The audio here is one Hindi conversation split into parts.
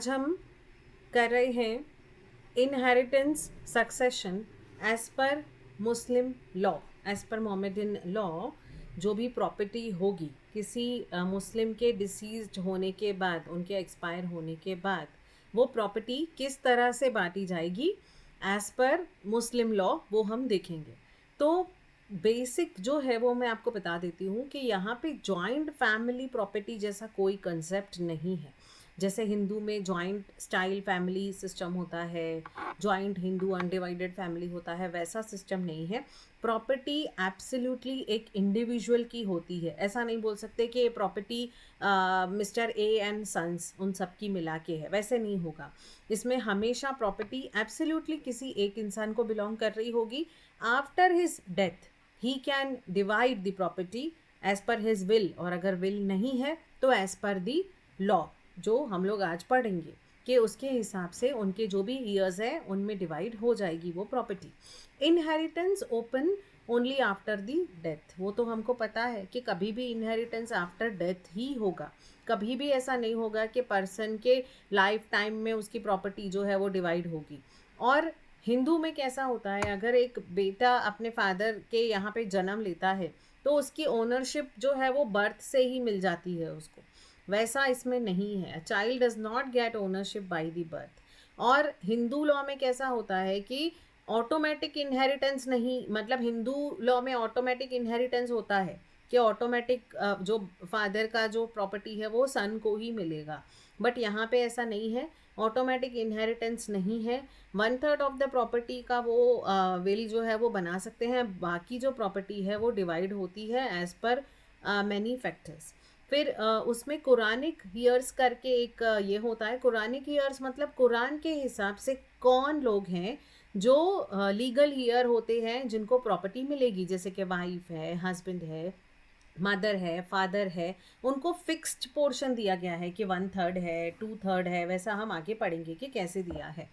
आज हम कर रहे हैं inheritance succession as per Muslim law, as per Mohammedan law. जो भी प्रॉपर्टी होगी किसी मुस्लिम के डिसीज्ड होने के बाद, उनके एक्सपायर होने के बाद, वो प्रॉपर्टी किस तरह से बांटी जाएगी एज पर मुस्लिम लॉ, वो हम देखेंगे। तो बेसिक जो है वो मैं आपको बता देती हूँ कि यहाँ पे जॉइंट फैमिली प्रॉपर्टी जैसा कोई कंसेप्ट नहीं है। जैसे हिंदू में जॉइंट स्टाइल फैमिली सिस्टम होता है, जॉइंट हिंदू अनडिवाइडेड फैमिली होता है, वैसा सिस्टम नहीं है। प्रॉपर्टी एब्सोल्युटली एक इंडिविजुअल की होती है। ऐसा नहीं बोल सकते कि property mister A and sons उन सब की मिला के है, वैसे नहीं होगा। इसमें हमेशा प्रॉपर्टी एब्सोल्युटली किसी एक इंसान को बिलोंग कर रही होगी। After his death he can divide the property as per his will, और अगर विल नहीं है तो एज पर द लॉ, जो हम लोग आज पढ़ेंगे कि उसके हिसाब से उनके जो भी ईयर्स हैं उनमें डिवाइड हो जाएगी वो property. Inheritance open only after the death, वो तो हमको पता है कि कभी भी इनहेरिटेंस आफ्टर डेथ ही होगा। कभी भी ऐसा नहीं होगा कि पर्सन के लाइफ टाइम में उसकी प्रॉपर्टी जो है वो डिवाइड होगी। और हिंदू में कैसा होता है, अगर एक बेटा अपने फादर के यहाँ पे जन्म लेता है तो उसकी ओनरशिप जो है वो बर्थ से ही मिल जाती है उसको। वैसा इसमें नहीं है, child does not gate ownership by the birth. और हिंदू लॉ में कैसा होता है कि ऑटोमेटिक इनहेरिटेंस नहीं, मतलब हिंदू लॉ में ऑटोमेटिक इनहेरिटेंस होता है कि ऑटोमेटिक जो फादर का जो प्रॉपर्टी है वो सन को ही मिलेगा। बट यहाँ पे ऐसा नहीं है, ऑटोमेटिक इनहेरिटेंस नहीं है। 1/3 ऑफ द प्रॉपर्टी का वो विल जो है वो बना सकते हैं, बाकी जो प्रॉपर्टी है वो डिवाइड होती है एज पर मैनी फैक्टर्स। फिर उसमें कुरानिक ईयर्स करके एक ये होता है। कुरानिक ईयर्स मतलब कुरान के हिसाब से कौन लोग हैं जो लीगल ईयर होते हैं जिनको प्रॉपर्टी मिलेगी, जैसे कि वाइफ है, हस्बैंड है, मदर है, फादर है, उनको फिक्स्ड पोर्शन दिया गया है कि 1/3 है, 2/3 है, वैसा हम आगे पढ़ेंगे कि कैसे दिया है।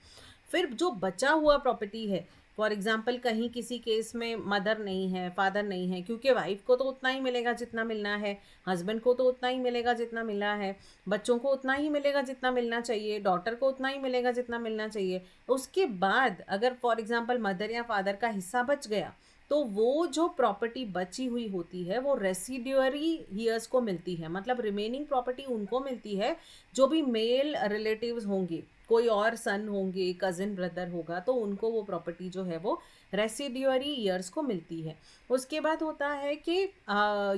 फिर जो बचा हुआ प्रॉपर्टी है, फॉर एग्जाम्पल कहीं किसी केस में मदर नहीं है, फादर नहीं है, क्योंकि वाइफ को तो उतना ही मिलेगा जितना मिलना है, हस्बैंड को तो उतना ही मिलेगा जितना मिला है, बच्चों को उतना ही मिलेगा जितना मिलना चाहिए, डॉटर को उतना ही मिलेगा जितना मिलना चाहिए। उसके बाद अगर फॉर एग्जाम्पल मदर या फादर का हिस्सा बच गया तो वो जो प्रॉपर्टी बची हुई होती है वो रेसिड्यूअरी ईयर्स को मिलती है, मतलब रिमेनिंग प्रॉपर्टी उनको मिलती है जो भी मेल रिलेटिव्स होंगे, कोई और सन होंगे, कजिन ब्रदर होगा, तो उनको वो प्रॉपर्टी जो है वो रेसिड्यूअरी ईयर्स को मिलती है। उसके बाद होता है कि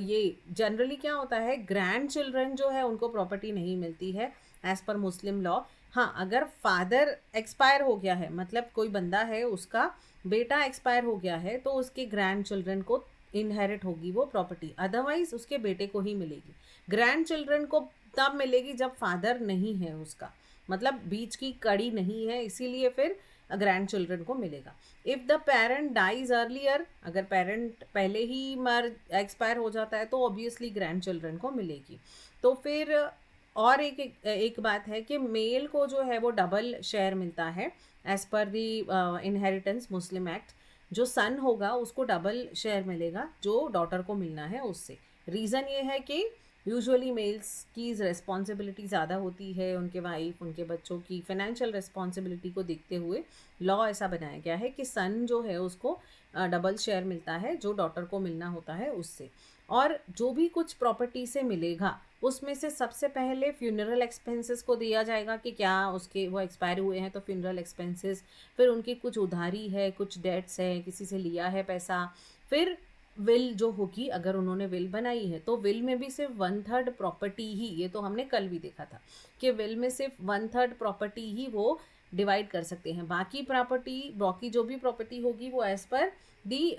ये जनरली क्या होता है, ग्रैंड चिल्ड्रन जो है उनको प्रॉपर्टी नहीं मिलती है एज पर मुस्लिम लॉ। हाँ, अगर फादर एक्सपायर हो गया है, मतलब कोई बंदा है उसका बेटा एक्सपायर हो गया है, तो उसके ग्रैंड चिल्ड्रन को इनहेरिट होगी वो प्रॉपर्टी, अदरवाइज उसके बेटे को ही मिलेगी। ग्रैंड चिल्ड्रन को तब मिलेगी जब फादर नहीं है उसका, मतलब बीच की कड़ी नहीं है, इसीलिए फिर ग्रैंड चिल्ड्रन को मिलेगा। If the parent dies earlier, अगर पेरेंट पहले ही मर एक्सपायर हो जाता है तो ऑब्वियसली ग्रैंड चिल्ड्रन को मिलेगी। तो फिर और एक बात है कि मेल को जो है वो डबल शेयर मिलता है एज पर दी इनहेरिटेंस मुस्लिम एक्ट। जो सन होगा उसको डबल शेयर मिलेगा जो डॉटर को मिलना है उससे। रीज़न ये है कि यूजुअली मेल्स की रिस्पॉन्सिबिलिटी ज़्यादा होती है, उनके वाइफ, उनके बच्चों की फाइनेंशियल रिस्पॉन्सिबिलिटी को देखते हुए लॉ ऐसा बनाया गया है कि सन जो है उसको डबल शेयर मिलता है जो डॉटर को मिलना होता है उससे। और जो भी कुछ प्रॉपर्टी से मिलेगा उसमें से सबसे पहले फ्यूनरल एक्सपेंसेस को दिया जाएगा कि क्या उसके वो एक्सपायर हुए हैं तो फ्यूनरल एक्सपेंसेस, फिर उनकी कुछ उधारी है, कुछ डेट्स है, किसी से लिया है पैसा, फिर विल जो होगी, अगर उन्होंने विल बनाई है तो विल में भी सिर्फ 1/3 प्रॉपर्टी ही, ये तो हमने कल भी देखा था कि विल में सिर्फ 1/3 प्रॉपर्टी ही वो डिवाइड कर सकते हैं। बाकी प्रॉपर्टी, बाकी जो भी प्रॉपर्टी होगी वो एज पर दी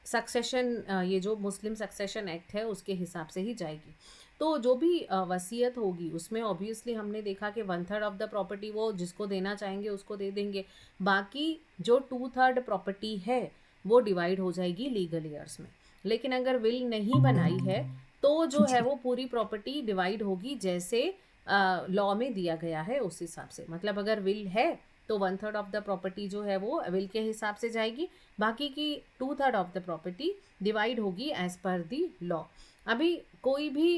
सक्सेशन, ये जो मुस्लिम सक्सेशन एक्ट है उसके हिसाब से ही जाएगी। तो जो भी वसीयत होगी उसमें ऑब्वियसली हमने देखा कि 1/3 ऑफ द प्रॉपर्टी वो जिसको देना चाहेंगे उसको दे देंगे, बाकी जो 2/3 प्रॉपर्टी है वो डिवाइड हो जाएगी लीगल ईयर्स में। लेकिन अगर विल नहीं बनाई है तो जो है वो पूरी प्रॉपर्टी डिवाइड होगी जैसे लॉ में दिया गया है उस हिसाब से। मतलब अगर विल है तो 1/3 ऑफ द प्रॉपर्टी जो है वो विल के हिसाब से जाएगी, बाकी की 2/3 ऑफ द प्रॉपर्टी डिवाइड होगी एज पर दी लॉ। अभी कोई भी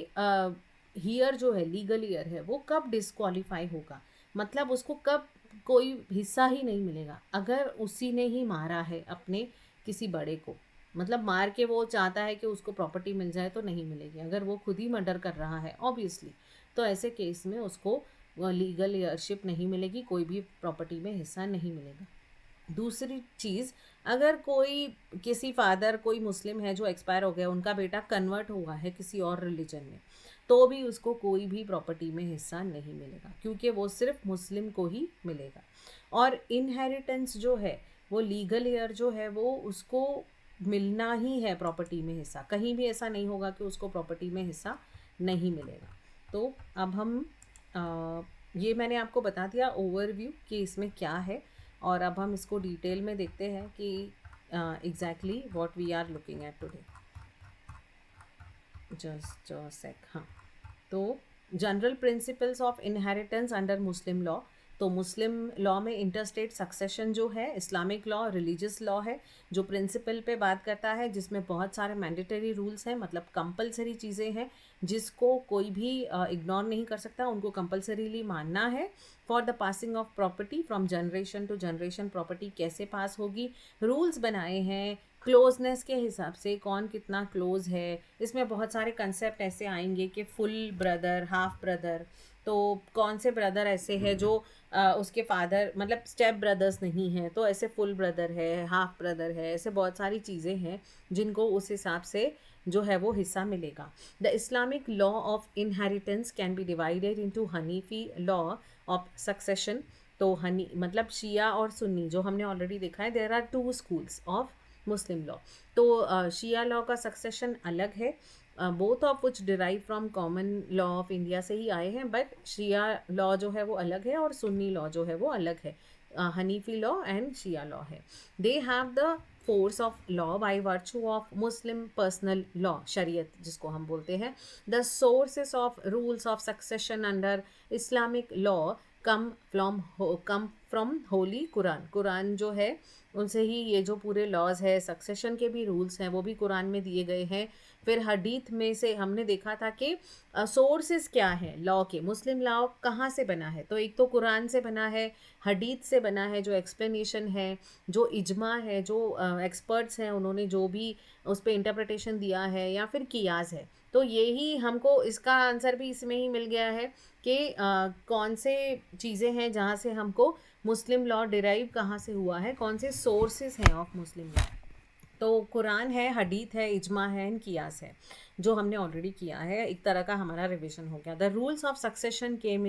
ईयर जो है लीगल ईयर है वो कब डिस्क्वालीफाई होगा, मतलब उसको कब कोई हिस्सा ही नहीं मिलेगा अगर उसी ने ही मारा है अपने किसी बड़े को, मतलब मार के वो चाहता है कि उसको प्रॉपर्टी मिल जाए तो नहीं मिलेगी। अगर वो खुद ही मर्डर कर रहा है ऑब्वियसली, तो ऐसे केस में उसको लीगल एयरशिप नहीं मिलेगी, कोई भी प्रॉपर्टी में हिस्सा नहीं मिलेगा। दूसरी चीज़, अगर कोई किसी फादर कोई मुस्लिम है जो एक्सपायर हो गया, उनका बेटा कन्वर्ट हुआ है किसी और रिलीजन में, तो भी उसको कोई भी प्रॉपर्टी में हिस्सा नहीं मिलेगा, क्योंकि वो सिर्फ मुस्लिम को ही मिलेगा। और इनहेरिटेंस जो है वो लीगल हेयर जो है वो उसको मिलना ही है प्रॉपर्टी में हिस्सा, कहीं भी ऐसा नहीं होगा कि उसको प्रॉपर्टी में हिस्सा नहीं मिलेगा। तो अब हम ये मैंने आपको बता दिया ओवरव्यू कि इसमें क्या है, और अब हम इसको डिटेल में देखते हैं कि exactly what we are looking at today. Just sec. हाँ, तो general principles of inheritance under Muslim law. तो मुस्लिम लॉ में इंटरस्टेट सक्सेशन जो है इस्लामिक लॉ रिलीजियस लॉ है जो प्रिंसिपल पे बात करता है, जिसमें बहुत सारे मैंडेटरी रूल्स हैं, मतलब कंपलसरी चीज़ें हैं जिसको कोई भी इग्नोर नहीं कर सकता, उनको कंपलसरीली मानना है। For the passing of property from generation to generation, property कैसे पास होगी, रूल्स बनाए हैं क्लोजनेस के हिसाब से, कौन कितना क्लोज है। इसमें बहुत सारे कंसेप्ट ऐसे आएंगे कि फुल ब्रदर, हाफ ब्रदर, तो कौन से ब्रदर ऐसे हैं जो उसके फादर मतलब स्टेप ब्रदर्स नहीं हैं, तो ऐसे फुल ब्रदर है, हाफ ब्रदर है, ऐसे बहुत सारी चीज़ें हैं जिनको उस हिसाब से जो है वो हिस्सा मिलेगा। The Islamic law of inheritance can be divided into Hanafi law of succession. तो हनी मतलब शिया और सुन्नी जो हमने ऑलरेडी देखा है, there are 2 schools of Muslim law. तो शिया लॉ का सक्सेशन अलग है, both of which derive from common law of India से ही आए हैं, बट शिया लॉ जो है वो अलग है और सुन्नी लॉ जो है वो अलग है। हनीफी लॉ एंड शिया लॉ है। They have the force of law by virtue of Muslim personal law, शरीयत जिसको हम बोलते हैं। The sources of rules of succession under Islamic law come from Holi Quran. Quran जो है उनसे ही ये जो पूरे लॉज है, सक्सेशन के भी रूल्स हैं वो भी कुरान में दिए गए हैं। फिर हदीत में से हमने देखा था कि सोर्सेस क्या है लॉ के, मुस्लिम लॉ कहाँ से बना है, तो एक तो कुरान से बना है, हदीत से बना है जो एक्सप्लेनेशन है, जो इजमा है, जो एक्सपर्ट्स हैं उन्होंने जो भी उस पर इंटरप्रिटेशन दिया है, या फिर कियास है। तो यही हमको इसका आंसर भी इसमें ही मिल गया है कि कौन से चीज़ें हैं जहाँ से हमको मुस्लिम लॉ डिराइव कहाँ से हुआ है, कौन से सोर्सेस हैं ऑफ मुस्लिम लॉ। तो कुरान है, हदीत है, इजमा है एंड कियास है, जो हमने ऑलरेडी किया है, एक तरह का हमारा रिविजन हो गया। The rules of succession come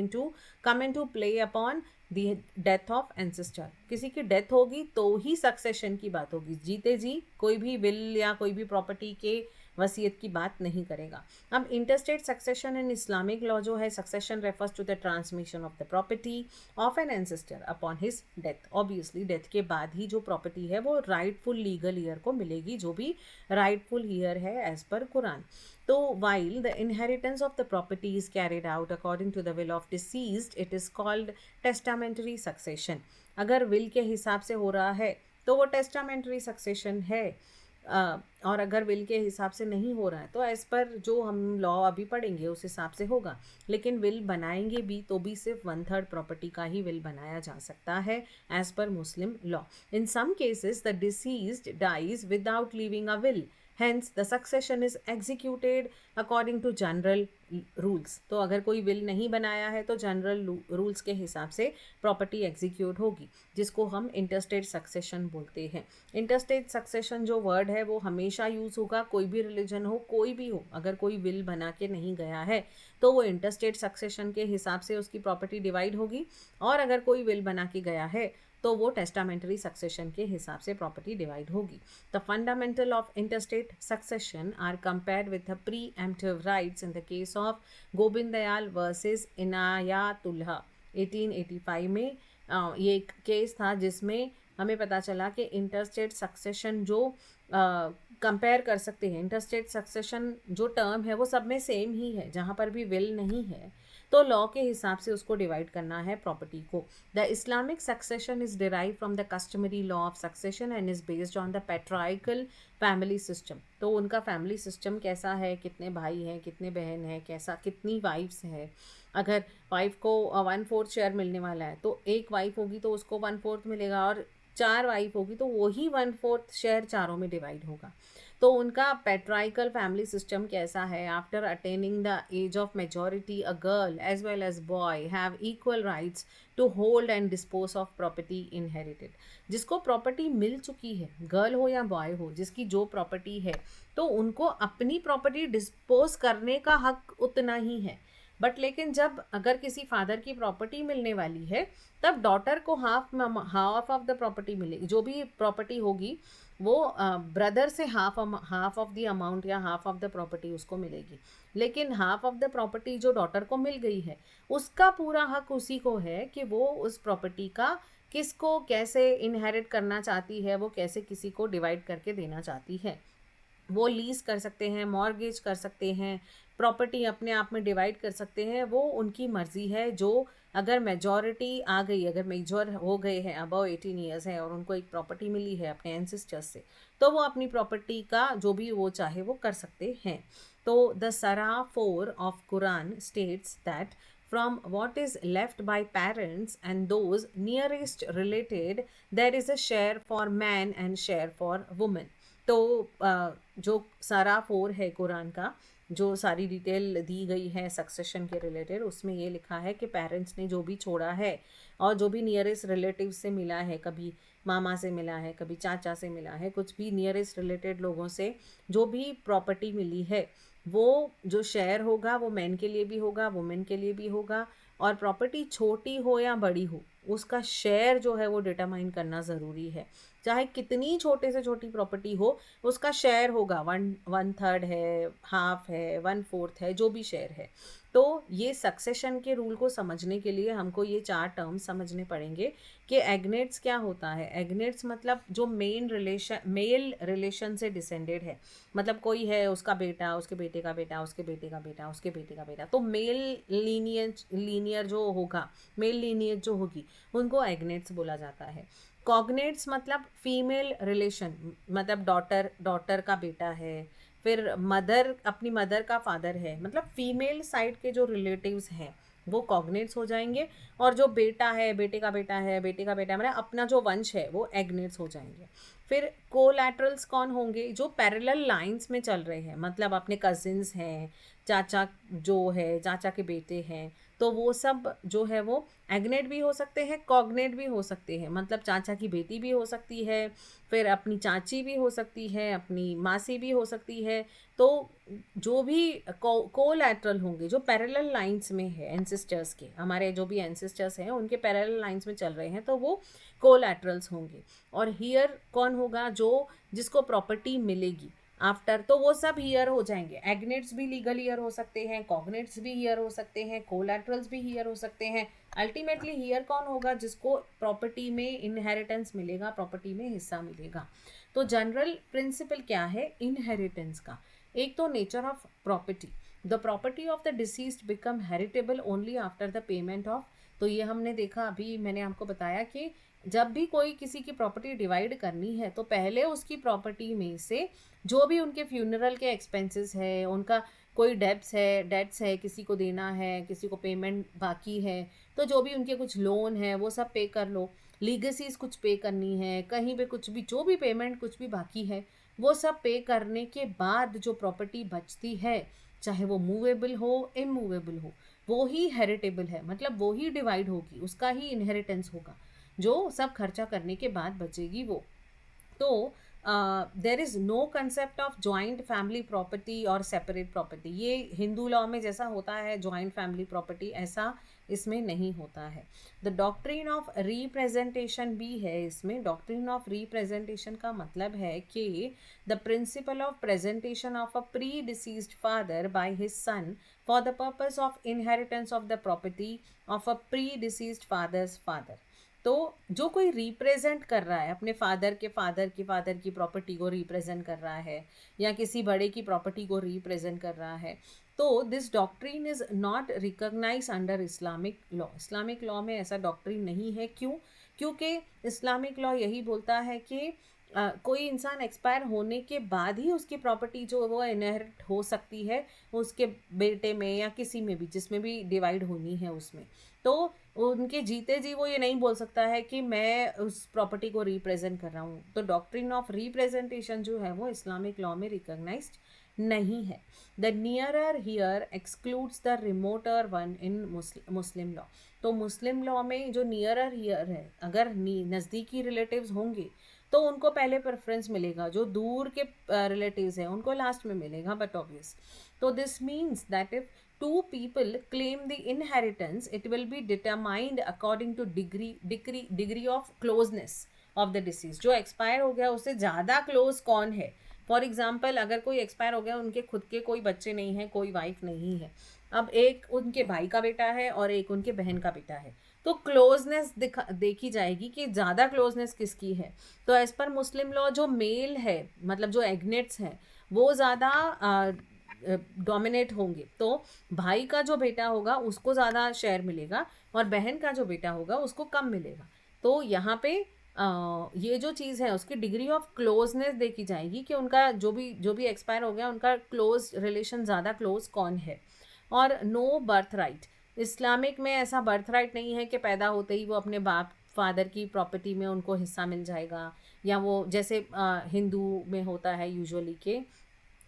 into play upon the death of ancestor. किसी की डेथ होगी तो ही सक्सेशन की बात होगी, जीते जी कोई भी विल या कोई भी प्रॉपर्टी के वसीयत की बात नहीं करेगा। अब interstate succession in Islamic law जो है, succession refers to the transmission of the property of an ancestor upon his death. Obviously death के बाद ही जो प्रॉपर्टी है वो राइटफुल लीगल ईयर को मिलेगी, जो भी राइटफुल ईयर है एज पर कुरान। तो while the inheritance of the property is carried out according to the will of deceased, it is called testamentary succession। अगर विल के हिसाब से हो रहा है तो वो टेस्टामेंट्री सक्सेशन है, और अगर विल के हिसाब से नहीं हो रहा है तो एज पर जो हम लॉ अभी पढ़ेंगे उस हिसाब से होगा। लेकिन विल बनाएंगे भी तो भी सिर्फ 1/3 प्रॉपर्टी का ही विल बनाया जा सकता है as per Muslim law. In some cases the deceased dies without leaving a will, hence the succession is executed according to general rules। तो अगर कोई विल नहीं बनाया है तो जनरल रूल्स के हिसाब से प्रॉपर्टी एग्जीक्यूट होगी, जिसको हम इंटरस्टेट सक्सेशन बोलते हैं। इंटरस्टेट सक्सेशन जो वर्ड है वो हमेशा यूज़ होगा, कोई भी रिलीजन हो, कोई भी हो, अगर कोई विल बना के नहीं गया है तो वो इंटरस्टेट सक्सेशन के हिसाब से उसकी प्रॉपर्टी डिवाइड होगी, और अगर कोई विल बना के गया है तो वो टेस्टामेंटरी सक्सेशन के हिसाब से प्रॉपर्टी डिवाइड होगी। The fundamental of interstate succession are compared with the preemptive rights in the case of Govind Dayal versus Inayatullah 1885 में। ये एक केस था जिसमें हमें पता चला कि इंटरस्टेट सक्सेशन जो कंपेयर कर सकते हैं, इंटरस्टेट सक्सेशन जो टर्म है वो सब में सेम ही है, जहाँ पर भी विल नहीं है तो लॉ के हिसाब से उसको डिवाइड करना है प्रॉपर्टी को. The Islamic succession is derive from the customary law of succession and is based on the patriarchal family system. तो उनका फैमिली सिस्टम कैसा है, कितने भाई हैं, कितने बहन हैं, कैसा, कितनी वाइफ्स हैं. अगर वाइफ को 1/4 शेयर मिलने वाला है तो एक वाइफ होगी तो उसको 1/4 मिलेगा, और 4 वाइफ होगी तो वही 1/4 शेयर चारों में डिवाइड होगा. तो उनका पैट्राइकल फैमिली सिस्टम कैसा है. After attaining the age of majority a girl as well as boy have equal rights to hold and dispose of property inherited. जिसको प्रॉपर्टी मिल चुकी है, गर्ल हो या बॉय हो, जिसकी जो प्रॉपर्टी है, तो उनको अपनी प्रॉपर्टी डिस्पोज करने का हक उतना ही है. बट लेकिन जब अगर किसी फादर की प्रॉपर्टी मिलने वाली है तब डॉटर को हाफ ऑफ द प्रॉपर्टी मिलेगी. जो भी प्रॉपर्टी होगी वो ब्रदर से हाफ ऑफ द अमाउंट या हाफ ऑफ द प्रॉपर्टी उसको मिलेगी. लेकिन हाफ ऑफ द प्रॉपर्टी जो डॉटर को मिल गई है उसका पूरा हक उसी को है कि वो उस प्रॉपर्टी का किसको कैसे इनहेरिट करना चाहती है, वो कैसे किसी को डिवाइड करके देना चाहती है. वो लीज कर सकते हैं, मॉर्गेज कर सकते हैं, प्रॉपर्टी अपने आप में डिवाइड कर सकते हैं. वो उनकी मर्जी है. जो अगर मेजॉरिटी आ गई, अगर मेजर हो गए हैं, अबव 18 ईयर्स है और उनको एक प्रॉपर्टी मिली है अपने एंसेस्टर्स से, तो वो अपनी प्रॉपर्टी का जो भी वो चाहे वो कर सकते हैं. तो द सरा 4 of Quran states that from what is left by parents and those nearest related there is a share for man and share for woman. तो जो सारा 4 है कुरान का, जो सारी डिटेल दी गई है सक्सेशन के रिलेटेड, उसमें ये लिखा है कि पेरेंट्स ने जो भी छोड़ा है और जो भी नियरेस्ट रिलेटिव से मिला है, कभी मामा से मिला है, कभी चाचा से मिला है, कुछ भी नियरेस्ट रिलेटेड लोगों से जो भी प्रॉपर्टी मिली है, वो जो शेयर होगा वो मैन के लिए भी होगा, वुमेन के लिए भी होगा. और प्रॉपर्टी छोटी हो या बड़ी हो, उसका शेयर जो है वो डिटरमाइन करना ज़रूरी है. चाहे कितनी छोटे से छोटी प्रॉपर्टी हो, उसका शेयर होगा. 1/3 है, हाफ है, 1/4 है, जो भी शेयर है. तो ये सक्सेशन के रूल को समझने के लिए हमको ये 4 टर्म्स समझने पड़ेंगे कि एग्नेट्स क्या होता है. एग्नेट्स मतलब जो मेल रिलेशन से डिसेंडेड है. मतलब कोई है, उसका बेटा, उसके बेटे का बेटा, उसके बेटे का बेटा, उसके बेटे का बेटा, तो मेल लीनियर जो होगा, मेल लीनियज जो होगी, उनको एग्नेट्स बोला जाता है. कॉग्नेट्स मतलब फीमेल रिलेशन, मतलब डॉटर का बेटा है, फिर मदर अपनी मदर का फादर है, मतलब फीमेल साइड के जो रिलेटिव्स हैं वो कॉग्नेट्स हो जाएंगे. और जो बेटा है, बेटे का बेटा है, बेटे का बेटा है, मतलब अपना जो वंश है वो एग्नेट्स हो जाएंगे. फिर कोलैटरल्स कौन होंगे, जो पैरेलल लाइंस में चल रहे हैं, मतलब अपने कजिन्स हैं, चाचा जो है, चाचा के बेटे हैं, तो वो सब जो है वो एग्नेट भी हो सकते हैं, कॉग्नेट भी हो सकते हैं. मतलब चाचा की बेटी भी हो सकती है, फिर अपनी चाची भी हो सकती है, अपनी मासी भी हो सकती है. तो जो भी कोलैटरल होंगे जो पैरेलल लाइंस में है एंसेस्टर्स के, हमारे जो भी एंसेस्टर्स हैं उनके पैरेलल लाइंस में चल रहे हैं, तो वो कोलैटरल्स होंगे. और हियर कौन होगा, जो जिसको प्रॉपर्टी मिलेगी आफ्टर, तो वो सब हियर हो जाएंगे. एग्नेट्स भी लीगल हियर हो सकते हैं, कॉग्नेट्स भी हियर हो सकते हैं, कोलैटरल्स भी हियर हो सकते हैं. अल्टीमेटली हियर कौन होगा, जिसको प्रॉपर्टी में इनहेरिटेंस मिलेगा, प्रॉपर्टी में हिस्सा मिलेगा. तो जनरल प्रिंसिपल क्या है इनहेरिटेंस का. एक तो nature of property, the property of the deceased become heritable only after the payment of. तो ये हमने देखा, अभी मैंने आपको बताया कि जब भी कोई किसी की प्रॉपर्टी डिवाइड करनी है तो पहले उसकी प्रॉपर्टी में से जो भी उनके फ्यूनरल के एक्सपेंसेस है, उनका कोई डेट्स है, किसी को देना है, किसी को पेमेंट बाकी है, तो जो भी उनके कुछ लोन है वो सब पे कर लो. लीगेसीज कुछ पे करनी है, कहीं पे कुछ भी, जो भी पेमेंट कुछ भी बाकी है, वो सब पे करने के बाद जो प्रॉपर्टी बचती है, चाहे वो मूवेबल हो इमूवेबल हो, वो ही हेरिटेबल है. मतलब वो ही डिवाइड होगी, उसका ही इनहेरिटेंस होगा, जो सब खर्चा करने के बाद बचेगी वो. तो there is no concept of joint family property और सेपरेट प्रॉपर्टी. ये हिंदू लॉ में जैसा होता है जॉइंट फैमिली प्रॉपर्टी, ऐसा इसमें नहीं होता है. द डॉक्ट्रिन ऑफ रिप्रेजेंटेशन भी है इसमें. डॉक्ट्रिन ऑफ रिप्रेजेंटेशन का मतलब है कि the principle of presentation of a predeceased father by his son for the purpose of inheritance of the property of a predeceased father's father. तो जो कोई रिप्रेजेंट कर रहा है अपने फादर की प्रॉपर्टी को रिप्रेजेंट कर रहा है, या किसी बड़े की प्रॉपर्टी को रिप्रेजेंट कर रहा है, तो this doctrine is not recognize under Islamic law. Islamic law में ऐसा डॉक्ट्रीन नहीं है। क्यों? क्योंकि इस्लामिक लॉ यही बोलता है कि कोई इंसान एक्सपायर होने के बाद ही उसकी प्रॉपर्टी जो वो इनहेरिट हो सकती है उसके बेटे में या किसी में भी, जिसमें भी डिवाइड होनी है उसमें। तो उनके जीते जी वो ये नहीं बोल सकता है कि मैं उस प्रॉपर्टी को रिप्रेजेंट कर रहा हूँ। तो डॉक्ट्रिन ऑफ रिप्रेजेंटेशन जो है वो इस्लामिक लॉ में रिकॉग्नाइज्ड नहीं है। The nearer heir excludes the remoter one in Muslim law. तो मुस्लिम लॉ में जो नियरर हियर है, अगर नज़दीकी रिलेटिव्स होंगे तो उनको पहले प्रेफरेंस मिलेगा, जो दूर के रिलेटिव्स हैं उनको लास्ट में मिलेगा, बट ऑब्वियस। तो this means that if two people claim the inheritance, it will be determined according to degree of closeness of the deceased। जो एक्सपायर हो गया उससे ज़्यादा क्लोज कौन है। फॉर एग्जाम्पल, अगर कोई एक्सपायर हो गया, उनके खुद के कोई बच्चे नहीं हैं, कोई वाइफ नहीं है, अब एक उनके भाई का बेटा है और एक उनके बहन का बेटा है, तो क्लोजनेस देखी जाएगी कि ज़्यादा क्लोजनेस किसकी है। तो एज पर मुस्लिम लॉ जो मेल है, मतलब जो एग्नेट्स हैं, वो ज़्यादा डोमिनेट होंगे। तो भाई का जो बेटा होगा उसको ज़्यादा शेयर मिलेगा और बहन का जो बेटा होगा उसको कम मिलेगा। तो यहाँ पे ये जो चीज़ है उसकी डिग्री ऑफ क्लोजनेस देखी जाएगी कि उनका जो भी एक्सपायर हो गया उनका क्लोज रिलेशन ज़्यादा क्लोज कौन है। और नो बर्थ राइट, इस्लामिक में ऐसा बर्थ राइट नहीं है कि पैदा होते ही वो अपने बाप फादर की प्रॉपर्टी में उनको हिस्सा मिल जाएगा, या वो जैसे हिंदू में होता है यूजुअली के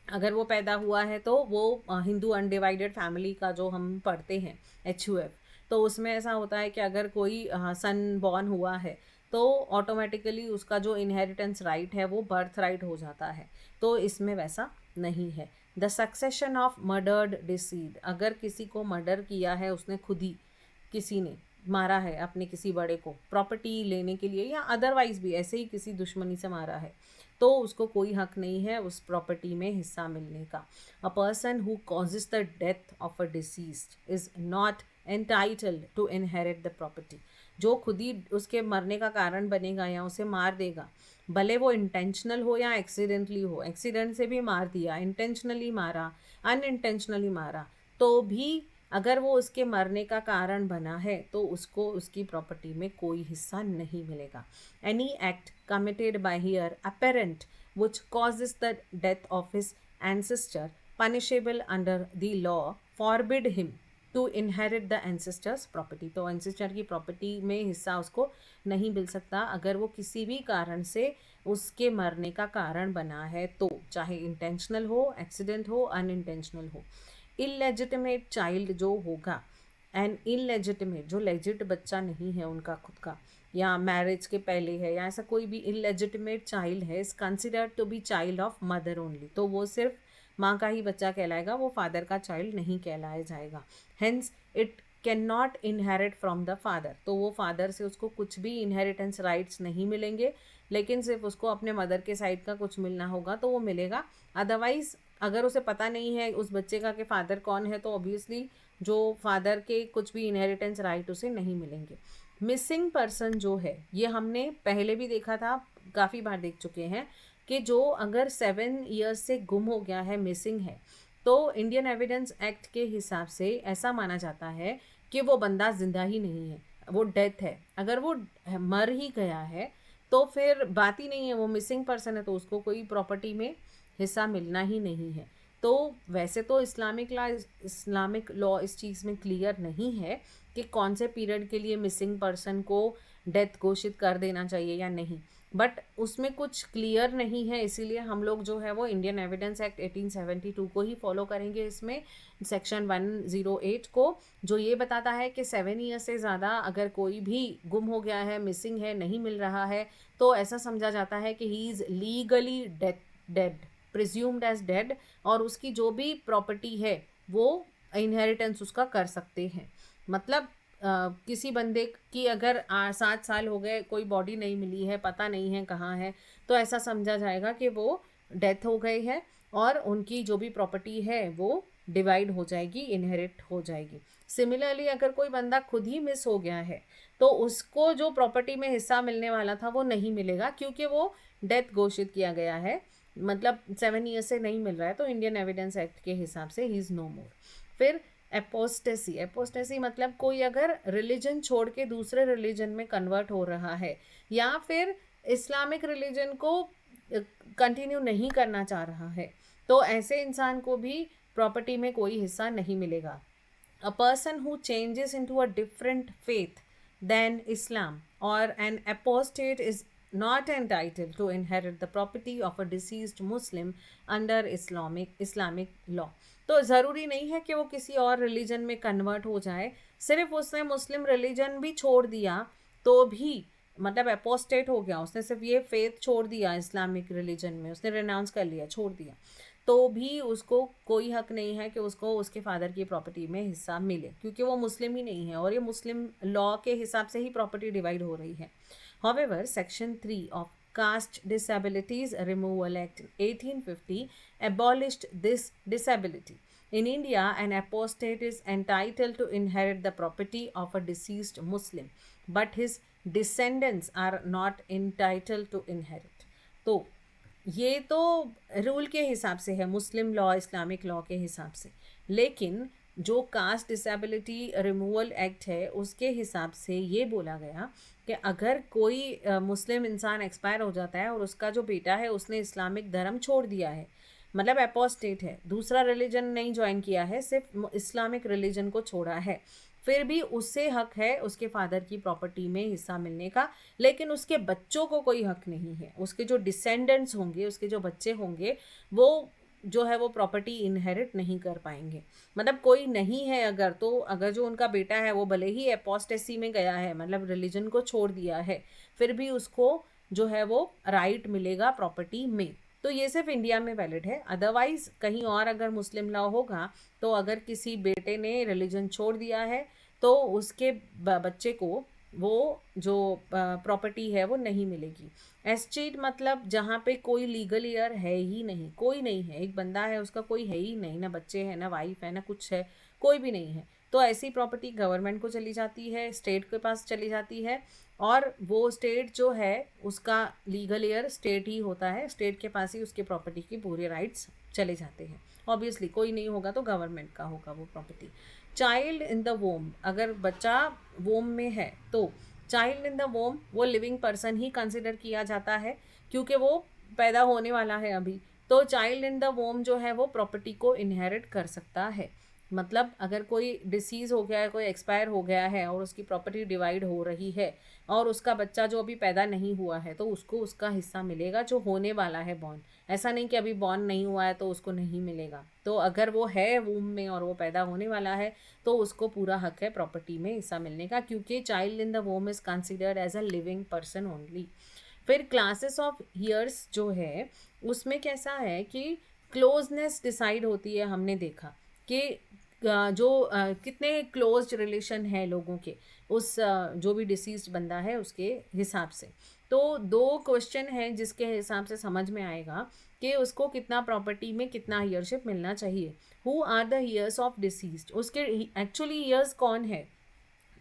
अगर वो पैदा हुआ है तो वो हिंदू अनडिवाइडेड फैमिली का जो हम पढ़ते हैं HUF, तो उसमें ऐसा होता है कि अगर कोई सन बॉर्न हुआ है तो ऑटोमेटिकली उसका जो इनहेरिटेंस राइट है वो बर्थ राइट हो जाता है। तो इसमें वैसा नहीं है। The succession of murdered decide, अगर किसी को मर्डर किया है, उसने खुद ही किसी ने मारा है अपने किसी बड़े को प्रॉपर्टी लेने के लिए या अदरवाइज भी ऐसे ही किसी दुश्मनी से मारा है, तो उसको कोई हक नहीं है उस प्रॉपर्टी में हिस्सा मिलने का। A person who causes the death of a deceased is not entitled to inherit the property. जो खुद ही उसके मरने का कारण बनेगा या उसे मार देगा, भले वो इंटेंशनल हो या एक्सीडेंटली हो, एक्सीडेंट से भी मार दिया, इंटेंशनली मारा, अनइंटेंशनली मारा, तो भी अगर वो उसके मरने का कारण बना है तो उसको उसकी प्रॉपर्टी में कोई हिस्सा नहीं मिलेगा। Any act committed by here apparent which causes the death of his ancestor punishable under the law forbid him to inherit the ancestors property। तो ancestor की प्रॉपर्टी में हिस्सा उसको नहीं मिल सकता अगर वो किसी भी कारण से उसके मरने का कारण बना है, तो चाहे इंटेंशनल हो, एक्सीडेंट हो, अनइंटेंशनल हो। इलेजिटिमेट चाइल्ड जो होगा, एंड इलेजिटिमेट जो लेजिट बच्चा नहीं है उनका खुद का, या मैरिज के पहले है, या ऐसा कोई भी इलेजिटिमेट चाइल्ड है, is considered to be child of mother only. तो वो सिर्फ माँ का ही बच्चा कहलाएगा, वो फादर का चाइल्ड नहीं कहलाया जाएगा। Hence it can not inherit from the father. तो वो फादर से उसको कुछ भी इनहेरिटेंस राइट्स नहीं मिलेंगे, लेकिन सिर्फ उसको अपने मदर के साइड का कुछ मिलना होगा तो वो मिलेगा। अदरवाइज अगर उसे पता नहीं है उस बच्चे का कि फादर कौन है, तो ऑब्वियसली जो फादर के कुछ भी इनहेरिटेंस राइट उसे नहीं मिलेंगे। मिसिंग पर्सन जो है, ये हमने पहले भी देखा था, काफ़ी बार देख चुके हैं कि जो अगर 7 ईयर्स से गुम हो गया है, मिसिंग है, तो इंडियन एविडेंस एक्ट के हिसाब से ऐसा माना जाता है कि वो बंदा जिंदा ही नहीं है, वो डेथ है। अगर वो मर ही गया है तो फिर बात ही नहीं है, वो मिसिंग पर्सन है, तो उसको कोई प्रॉपर्टी में हिस्सा मिलना ही नहीं है। तो वैसे तो इस्लामिक लॉ इस चीज़ में क्लियर नहीं है कि कौन से पीरियड के लिए मिसिंग पर्सन को डेथ घोषित कर देना चाहिए या नहीं, बट उसमें कुछ क्लियर नहीं है, इसीलिए हम लोग जो है वो इंडियन एविडेंस एक्ट 1872 को ही फॉलो करेंगे। इसमें सेक्शन 108 को, जो ये बताता है कि 7 ईयर से ज़्यादा अगर कोई भी गुम हो गया है, मिसिंग है, नहीं मिल रहा है, तो ऐसा समझा जाता है कि he is legally dead, presumed as dead, और उसकी जो भी प्रॉपर्टी है वो इनहेरिटेंस उसका कर सकते हैं। मतलब किसी बंदे की अगर 7 साल हो गए, कोई बॉडी नहीं मिली है, पता नहीं है कहाँ है, तो ऐसा समझा जाएगा कि वो डेथ हो गई है और उनकी जो भी प्रॉपर्टी है वो डिवाइड हो जाएगी, इनहेरिट हो जाएगी। सिमिलरली अगर कोई बंदा खुद ही मिस हो गया है तो उसको जो प्रॉपर्टी में हिस्सा मिलने वाला था वो नहीं मिलेगा, क्योंकि वो डेथ घोषित किया गया है, मतलब 7 ईयर से नहीं मिल रहा है तो इंडियन एविडेंस एक्ट के हिसाब से ही इज़ नो मोर। फिर एपोस्टेसी, एपोस्टेसी मतलब कोई अगर रिलीजन छोड़ के दूसरे रिलीजन में कन्वर्ट हो रहा है या फिर इस्लामिक रिलीजन को कंटिन्यू नहीं करना चाह रहा है, तो ऐसे इंसान को भी प्रॉपर्टी में कोई हिस्सा नहीं मिलेगा। A person who changes into a different faith than Islam or an apostate is not entitled to inherit the property of a deceased Muslim under Islamic law. तो ज़रूरी नहीं है कि वो किसी और रिलीजन में कन्वर्ट हो जाए, सिर्फ उसने मुस्लिम रिलीजन भी छोड़ दिया तो भी, मतलब अपोस्टेट हो गया, उसने सिर्फ ये फेथ छोड़ दिया इस्लामिक रिलीजन में, उसने रिनाउंस कर लिया, छोड़ दिया, तो भी उसको कोई हक नहीं है कि उसको उसके फादर की प्रॉपर्टी में हिस्सा मिले, क्योंकि वो मुस्लिम ही नहीं है और ये मुस्लिम लॉ के हिसाब से ही प्रॉपर्टी डिवाइड हो रही है। However, Section 3 of Caste Disabilities Removal Act 1850 abolished this disability. In India, an apostate is entitled to inherit the property of a deceased Muslim, but his descendants are not entitled to inherit. तो ये तो रूल के हिसाब से है, मुस्लिम लॉ इस्लामिक लॉ के हिसाब से, लेकिन जो कास्ट डिसेबिलिटी रिमूवल एक्ट है उसके हिसाब से ये बोला गया कि अगर कोई मुस्लिम इंसान एक्सपायर हो जाता है और उसका जो बेटा है उसने इस्लामिक धर्म छोड़ दिया है, मतलब अपोस्टेट है, दूसरा रिलीजन नहीं ज्वाइन किया है, सिर्फ इस्लामिक रिलीजन को छोड़ा है, फिर भी उससे हक है उसके फादर की प्रॉपर्टी में हिस्सा मिलने का, लेकिन उसके बच्चों को कोई हक नहीं है। उसके जो डिसेंडेंट्स होंगे, उसके जो बच्चे होंगे, वो जो है वो प्रॉपर्टी इनहेरिट नहीं कर पाएंगे। मतलब कोई नहीं है अगर, तो अगर जो उनका बेटा है वो भले ही एपोस्टेसी में गया है, मतलब रिलीजन को छोड़ दिया है, फिर भी उसको जो है वो राइट मिलेगा प्रॉपर्टी में। तो ये सिर्फ इंडिया में वैलिड है, अदरवाइज कहीं और अगर मुस्लिम लॉ होगा तो अगर किसी बेटे ने रिलीजन छोड़ दिया है तो उसके बच्चे को वो जो प्रॉपर्टी है वो नहीं मिलेगी। एस्टेट मतलब जहाँ पे कोई लीगल ईयर है ही नहीं, कोई नहीं है, एक बंदा है उसका कोई है ही नहीं, ना बच्चे हैं, ना वाइफ है, ना कुछ है, कोई भी नहीं है, तो ऐसी प्रॉपर्टी गवर्नमेंट को चली जाती है, स्टेट के पास चली जाती है, और वो स्टेट जो है उसका लीगल ईयर स्टेट ही होता है, स्टेट के पास ही उसके प्रॉपर्टी की पूरे राइट्स चले जाते हैं। ऑब्वियसली कोई नहीं होगा तो गवर्नमेंट का होगा वो प्रॉपर्टी। चाइल्ड इन द वोम, अगर बच्चा वोम में है तो चाइल्ड इन द वोम वो लिविंग पर्सन ही कंसिडर किया जाता है, क्योंकि वो पैदा होने वाला है अभी, तो चाइल्ड इन द वोम जो है वो प्रॉपर्टी को इनहेरिट कर सकता है। मतलब अगर कोई डिसीज़ हो गया है, कोई एक्सपायर हो गया है और उसकी प्रॉपर्टी डिवाइड हो रही है और उसका बच्चा जो अभी पैदा नहीं हुआ है तो उसको उसका हिस्सा मिलेगा जो होने वाला है बॉर्न, ऐसा नहीं कि अभी बॉर्न नहीं हुआ है तो उसको नहीं मिलेगा। तो अगर वो है वूम में और वो पैदा होने वाला है तो उसको पूरा हक है प्रॉपर्टी में हिस्सा मिलने का, क्योंकि child in the womb is considered as a living person only. फिर क्लासेस ऑफ ईयर्स जो है उसमें कैसा है कि क्लोजनेस डिसाइड होती है, हमने देखा कि जो कितने क्लोज रिलेशन है लोगों के उस जो भी डिसीज्ड बंदा है उसके हिसाब से। तो 2 क्वेश्चन हैं जिसके हिसाब से समझ में आएगा कि उसको कितना प्रॉपर्टी में कितना ईयरशिप मिलना चाहिए। Who are the heirs of deceased, उसके एक्चुअली ईयर्स कौन है,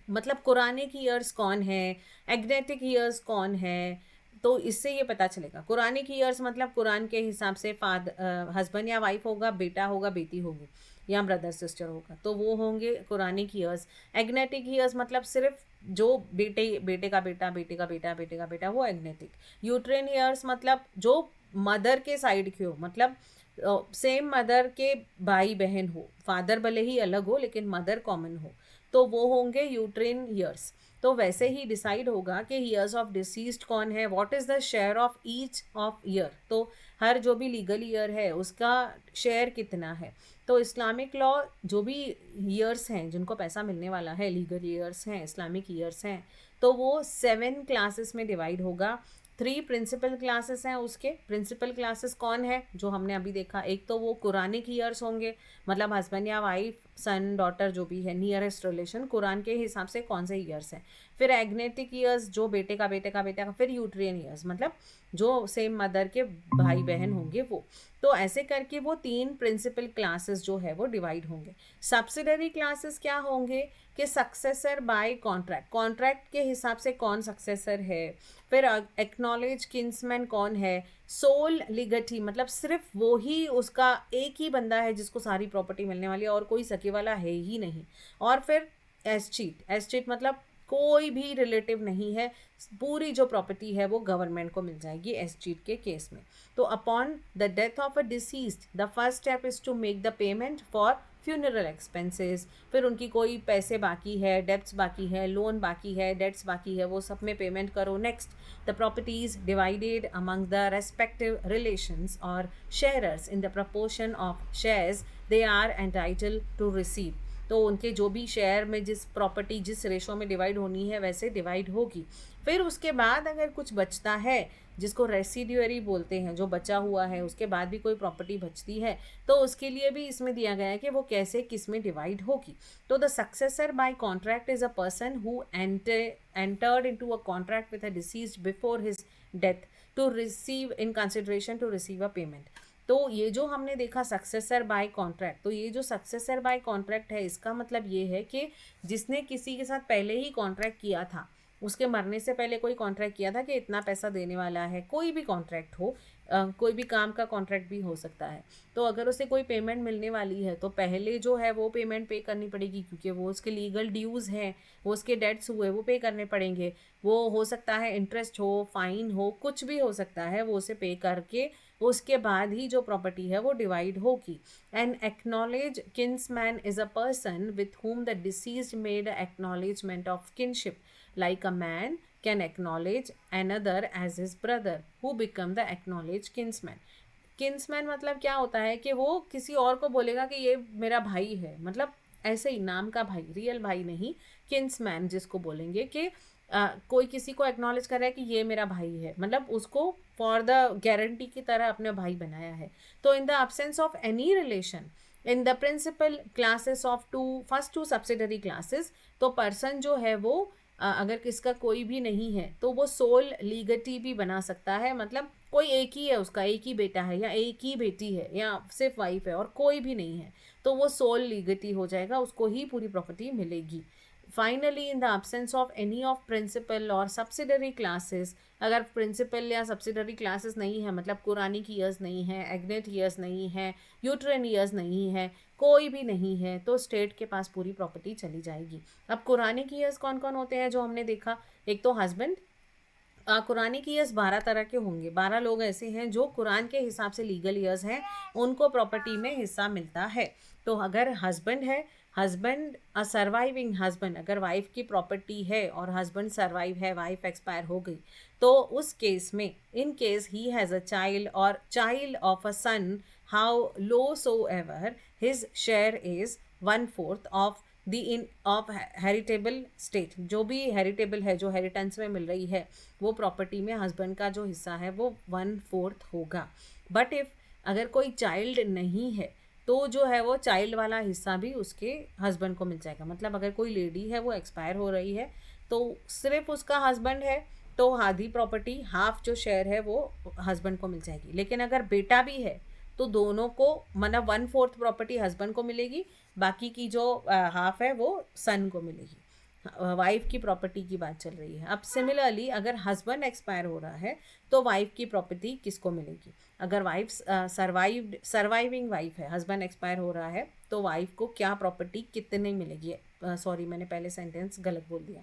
मतलब कुरानिक ईयर्स कौन है, एग्नेटिक ईयर्स कौन है, तो इससे ये पता चलेगा। कुरानिक ईयर्स मतलब कुरान के हिसाब से हस्बैंड या वाइफ होगा, बेटा होगा, बेटी होगी, या ब्रदर सिस्टर होगा, तो वो होंगे कुरानिक ईयर्स। एग्नेटिक ईयर्स मतलब सिर्फ जो बेटे का बेटा, बेटे का बेटा, बेटे का बेटा, वो एग्नेटिक। यूट्रेन ईयर्स मतलब जो मदर के साइड के हो, मतलब सेम मदर के भाई बहन हो, फादर भले ही अलग हो लेकिन मदर कॉमन हो, तो वो होंगे यूट्रेन ईयर्स। तो वैसे ही डिसाइड होगा कि ईयर्स ऑफ डिसीज्ड कौन है, what is the share of each of heir, तो हर जो भी लीगल ईयर है उसका शेयर कितना है। तो इस्लामिक लॉ जो भी ईयर्स हैं जिनको पैसा मिलने वाला है, लीगल ईयर्स हैं, इस्लामिक ईयर्स हैं, तो वो 7 क्लासेस में डिवाइड होगा। 3 प्रिंसिपल क्लासेस हैं उसके। प्रिंसिपल क्लासेस कौन है जो हमने अभी देखा, एक तो वो कुरानिक ईयर्स होंगे, मतलब हस्बैंड या वाइफ, सन, डॉटर, जो भी है नियरेस्ट रिलेशन, कुरान के हिसाब से कौन से ईयर्स हैं। फिर एग्नेटिक ईयर्स जो बेटे का बेटे का बेटा का। फिर यूट्रियन ईयर्स मतलब जो सेम मदर के भाई बहन होंगे वो। तो ऐसे करके वो 3 प्रिंसिपल क्लासेस जो है वो डिवाइड होंगे। सब्सिडरी क्लासेस क्या होंगे कि सक्सेसर बाय कॉन्ट्रैक्ट, कॉन्ट्रैक्ट के हिसाब से कौन सक्सेसर है। फिर एक्नॉलेज किन्समैन कौन है, सोल लीगटी मतलब सिर्फ वो ही उसका एक ही बंदा है जिसको सारी प्रॉपर्टी मिलने वाली है और कोई सके वाला है ही नहीं। और फिर एस्टेट मतलब कोई भी रिलेटिव नहीं है, पूरी जो प्रॉपर्टी है वो गवर्नमेंट को मिल जाएगी एस्टेट के केस में। तो upon the death of a deceased the first step is to make the payment for funeral expenses. फिर उनकी कोई पैसे बाकी है, डेब्ट्स बाकी है, लोन बाकी है, डेट्स बाकी है, वो सब में पेमेंट करो। Next, the property is divided among the respective relations और sharers in the proportion of shares they are entitled to receive. तो उनके जो भी शेयर में जिस प्रॉपर्टी जिस रेशो में डिवाइड होनी है वैसे डिवाइड होगी। फिर उसके बाद अगर कुछ बचता है जिसको रेसिड्यूअरी बोलते हैं, जो बचा हुआ है उसके बाद भी कोई प्रॉपर्टी बचती है तो उसके लिए भी इसमें दिया गया है कि वो कैसे किस में डिवाइड होगी। तो the successor by contract is a person who entered into a contract with a deceased before his death to receive in consideration to receive a payment. तो ये जो हमने देखा सक्सेसर बाय कॉन्ट्रैक्ट, तो ये जो सक्सेसर बाय कॉन्ट्रैक्ट है इसका मतलब ये है कि जिसने किसी के साथ पहले ही कॉन्ट्रैक्ट किया था, उसके मरने से पहले कोई कॉन्ट्रैक्ट किया था कि इतना पैसा देने वाला है, कोई भी कॉन्ट्रैक्ट हो, कोई भी काम का कॉन्ट्रैक्ट भी हो सकता है। तो अगर उसे कोई पेमेंट मिलने वाली है तो पहले जो है वो पेमेंट पे करनी पड़ेगी क्योंकि वो उसके लीगल ड्यूज़ हैं, वो उसके डेट्स हुए वो पे करने पड़ेंगे। वो हो सकता है इंटरेस्ट हो, फाइन हो, कुछ भी हो सकता है, वो उसे पे करके उसके बाद ही जो प्रॉपर्टी है वो डिवाइड होगी। An acknowledge kinsman is a person with whom the deceased made acknowledgement of kinship, like a man can acknowledge another as his brother who become the acknowledged kinsman। Kinsman मतलब क्या होता है कि वो किसी और को बोलेगा कि ये मेरा भाई है, मतलब ऐसे ही नाम का भाई, रियल भाई नहीं, किन्समैन जिसको बोलेंगे कि कोई किसी को एक्नॉलेज कर रहा है कि ये मेरा भाई है, मतलब उसको फॉर द गारंटी की तरह अपने भाई बनाया है। तो in the absence of any relation in the principal classes of first to subsidiary classes, तो पर्सन जो है वो अगर किसका कोई भी नहीं है तो वो सोल लीगटी भी बना सकता है। मतलब कोई एक ही है, उसका एक ही बेटा है या एक ही बेटी है या सिर्फ वाइफ है और कोई भी नहीं है, तो वो सोल लीगटी हो जाएगा, उसको ही पूरी प्रॉपर्टी मिलेगी। Finally in the absence of any of principal और सब्सिडरी क्लासेस, अगर प्रिंसिपल या सब्सिडरी क्लासेस नहीं है, मतलब कुरानिक ईयर्स नहीं है, एग्नेट ईयर्स नहीं है, यूट्रेन ईयर्स नहीं है, कोई भी नहीं है, तो स्टेट के पास पूरी प्रॉपर्टी चली जाएगी। अब कुरानिक ईयर्स कौन कौन होते हैं जो हमने देखा, एक तो हस्बैंड, कुरानिक ईयर्स 12 तरह के होंगे, 12 लोग ऐसे हैं जो कुरान के हिसाब से लीगल ईयर्स हैं, उनको प्रॉपर्टी में हिस्सा मिलता है। तो अगर हस्बैंड है, हस्बैंड अ सर्वाइविंग हस्बैंड, अगर वाइफ की प्रॉपर्टी है और हस्बैंड सर्वाइव है, वाइफ एक्सपायर हो गई, तो उस केस में in case he has a child और child of a son, how low so ever his share is 1/4 of the in of heritable estate. जो भी हेरिटेबल है, जो हेरिटेंस में मिल रही है, वो प्रॉपर्टी में हस्बैंड का जो हिस्सा है वो 1/4 होगा। बट इफ़ अगर कोई चाइल्ड नहीं है तो जो है वो चाइल्ड वाला हिस्सा भी उसके हस्बैंड को मिल जाएगा। मतलब अगर कोई लेडी है वो एक्सपायर हो रही है तो सिर्फ उसका हस्बैंड है तो आधी प्रॉपर्टी, हाफ जो शेयर है वो हस्बैंड को मिल जाएगी। लेकिन अगर बेटा भी है तो दोनों को, मतलब 1/4 प्रॉपर्टी हस्बैंड को मिलेगी, बाकी की जो हाफ है वो सन को मिलेगी। वाइफ की प्रॉपर्टी की बात चल रही है। अब सिमिलरली अगर हस्बैंड एक्सपायर हो रहा है तो वाइफ की प्रॉपर्टी किसको मिलेगी। अगर वाइफ सर्वाइविंग वाइफ है, हस्बैंड एक्सपायर हो रहा है, तो वाइफ को क्या प्रॉपर्टी कितने मिलेगी। सॉरी, मैंने पहले सेंटेंस गलत बोल दिया।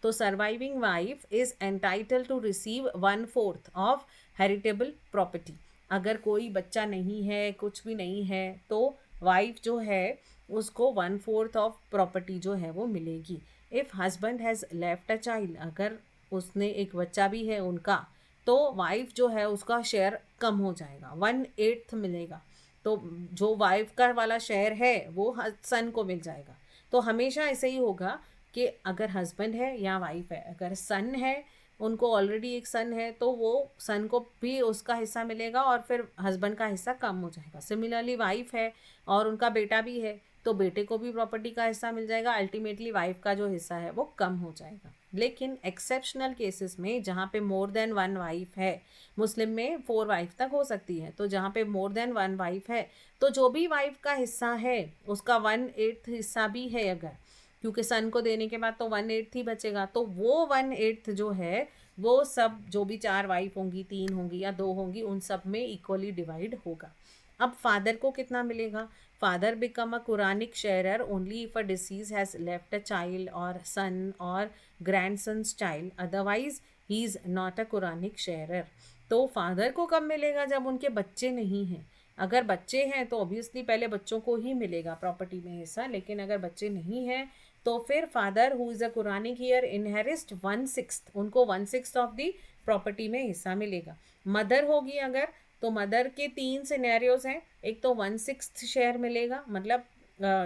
तो surviving wife is entitle to receive 1/4 of heritable property. अगर कोई बच्चा नहीं है, कुछ भी नहीं है, तो वाइफ जो है उसको 1/4 ऑफ प्रॉपर्टी जो है वो मिलेगी। If husband has left a child, अगर उसने एक बच्चा भी है उनका, तो वाइफ जो है उसका शेयर कम हो जाएगा, 1/8 मिलेगा। तो जो वाइफ का वाला शेयर है वो सन को मिल जाएगा। तो हमेशा ऐसे ही होगा कि अगर हस्बैंड है या वाइफ है, अगर सन है, उनको ऑलरेडी एक सन है, तो वो सन को भी उसका हिस्सा मिलेगा और फिर हस्बैंड का हिस्सा कम हो जाएगा। सिमिलरली वाइफ है और उनका बेटा भी है तो बेटे को भी प्रॉपर्टी का हिस्सा मिल जाएगा, अल्टीमेटली वाइफ का जो हिस्सा है वो कम हो जाएगा। लेकिन एक्सेप्शनल केसेस में जहाँ पे मोर देन वन वाइफ है, मुस्लिम में 4 वाइफ तक हो सकती है, तो जहाँ पे मोर देन वन वाइफ है तो जो भी वाइफ का हिस्सा है उसका 1/8 हिस्सा भी है अगर, क्योंकि सन को देने के बाद तो 1/8 ही बचेगा, तो वो 1/8 जो है वो सब जो भी 4 वाइफ होंगी, 3 होंगी या 2 होंगी, उन सब में इक्वली डिवाइड होगा। अब फादर को कितना मिलेगा? Father become a Quranic sharer only if a deceased has left a child और सन और grandsons child, otherwise he is not a Quranic sharer. तो फादर को कब मिलेगा? जब उनके बच्चे नहीं हैं। अगर बच्चे हैं तो ऑब्वियसली पहले बच्चों को ही मिलेगा प्रॉपर्टी में हिस्सा, लेकिन अगर बच्चे नहीं हैं तो फिर father who is a Quranic heir inherits 1/6, उनको 1/6 ऑफ दी प्रॉपर्टी में हिस्सा मिलेगा। मदर होगी अगर, तो मदर के 3 सिनेरियोज हैं। एक तो 1/6 शेयर मिलेगा, मतलब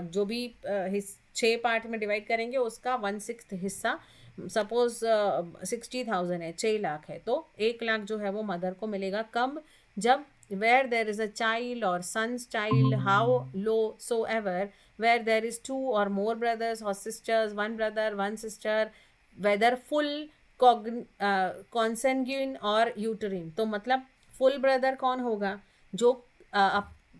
जो भी 6 पार्ट में डिवाइड करेंगे उसका 1/6 हिस्सा। सपोज 60,000 है, 6 लाख है, तो 1 लाख जो है वो मदर को मिलेगा। कब? जब where there is a child or son's child, how low so ever, where there is 2 or more brothers or sisters, one brother, one sister, whether full consanguine और uterine। तो मतलब फुल ब्रदर कौन होगा? जो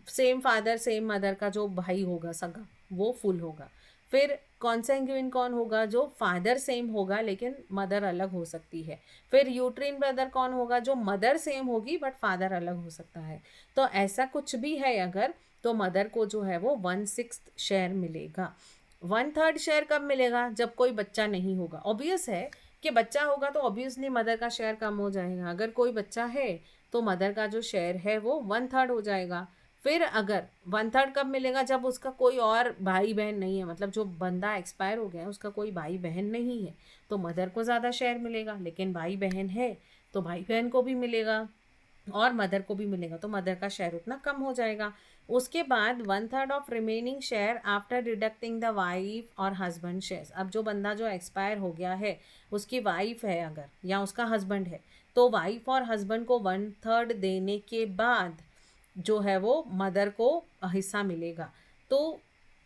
सेम फादर सेम मदर का जो भाई होगा सगा, वो फुल होगा। फिर कॉन्सेंग्यूइन कौन होगा? जो फादर सेम होगा लेकिन मदर अलग हो सकती है। फिर यूट्रिन ब्रदर कौन होगा? जो मदर सेम होगी बट फादर अलग हो सकता है। तो ऐसा कुछ भी है अगर, तो मदर को जो है वो 1/6 शेयर मिलेगा। 1/3 शेयर कब मिलेगा? जब कोई बच्चा नहीं होगा। ऑब्वियस है कि बच्चा होगा तो ऑब्वियसली मदर का शेयर कम हो जाएगा। अगर कोई बच्चा है तो मदर का जो शेयर है वो 1/3 हो जाएगा। फिर अगर 1/3 कब मिलेगा? जब उसका कोई और भाई बहन नहीं है, मतलब जो बंदा एक्सपायर हो गया है उसका कोई भाई बहन नहीं है, तो मदर को ज़्यादा शेयर मिलेगा। लेकिन भाई बहन है तो भाई बहन को भी मिलेगा और मदर को भी मिलेगा, तो मदर का शेयर उतना कम हो जाएगा। उसके बाद 1/3 of remaining share after deducting the wife और हस्बैंड शेयर्स। अब जो बंदा जो एक्सपायर हो गया है उसकी वाइफ है अगर या उसका हस्बैंड है, तो वाइफ और हस्बैंड को 1/3 देने के बाद जो है वो मदर को हिस्सा मिलेगा। तो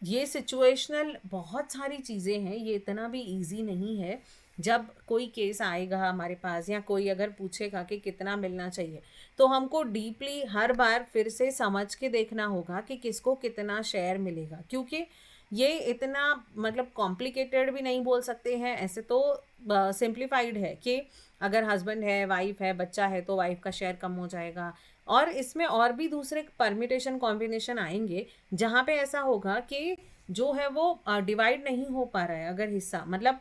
ये सिचुएशनल बहुत सारी चीज़ें हैं, ये इतना भी इजी नहीं है। जब कोई केस आएगा हमारे पास या कोई अगर पूछेगा कि कितना मिलना चाहिए, तो हमको डीपली हर बार फिर से समझ के देखना होगा कि किसको कितना शेयर मिलेगा, क्योंकि ये इतना मतलब कॉम्प्लिकेटेड भी नहीं बोल सकते हैं। ऐसे तो सिंप्लीफाइड है कि अगर हस्बैंड है, वाइफ है, बच्चा है तो वाइफ का शेयर कम हो जाएगा। और इसमें और भी दूसरे परम्यूटेशन कॉम्बिनेशन आएंगे जहाँ पे ऐसा होगा कि जो है वो डिवाइड नहीं हो पा रहा है, अगर हिस्सा मतलब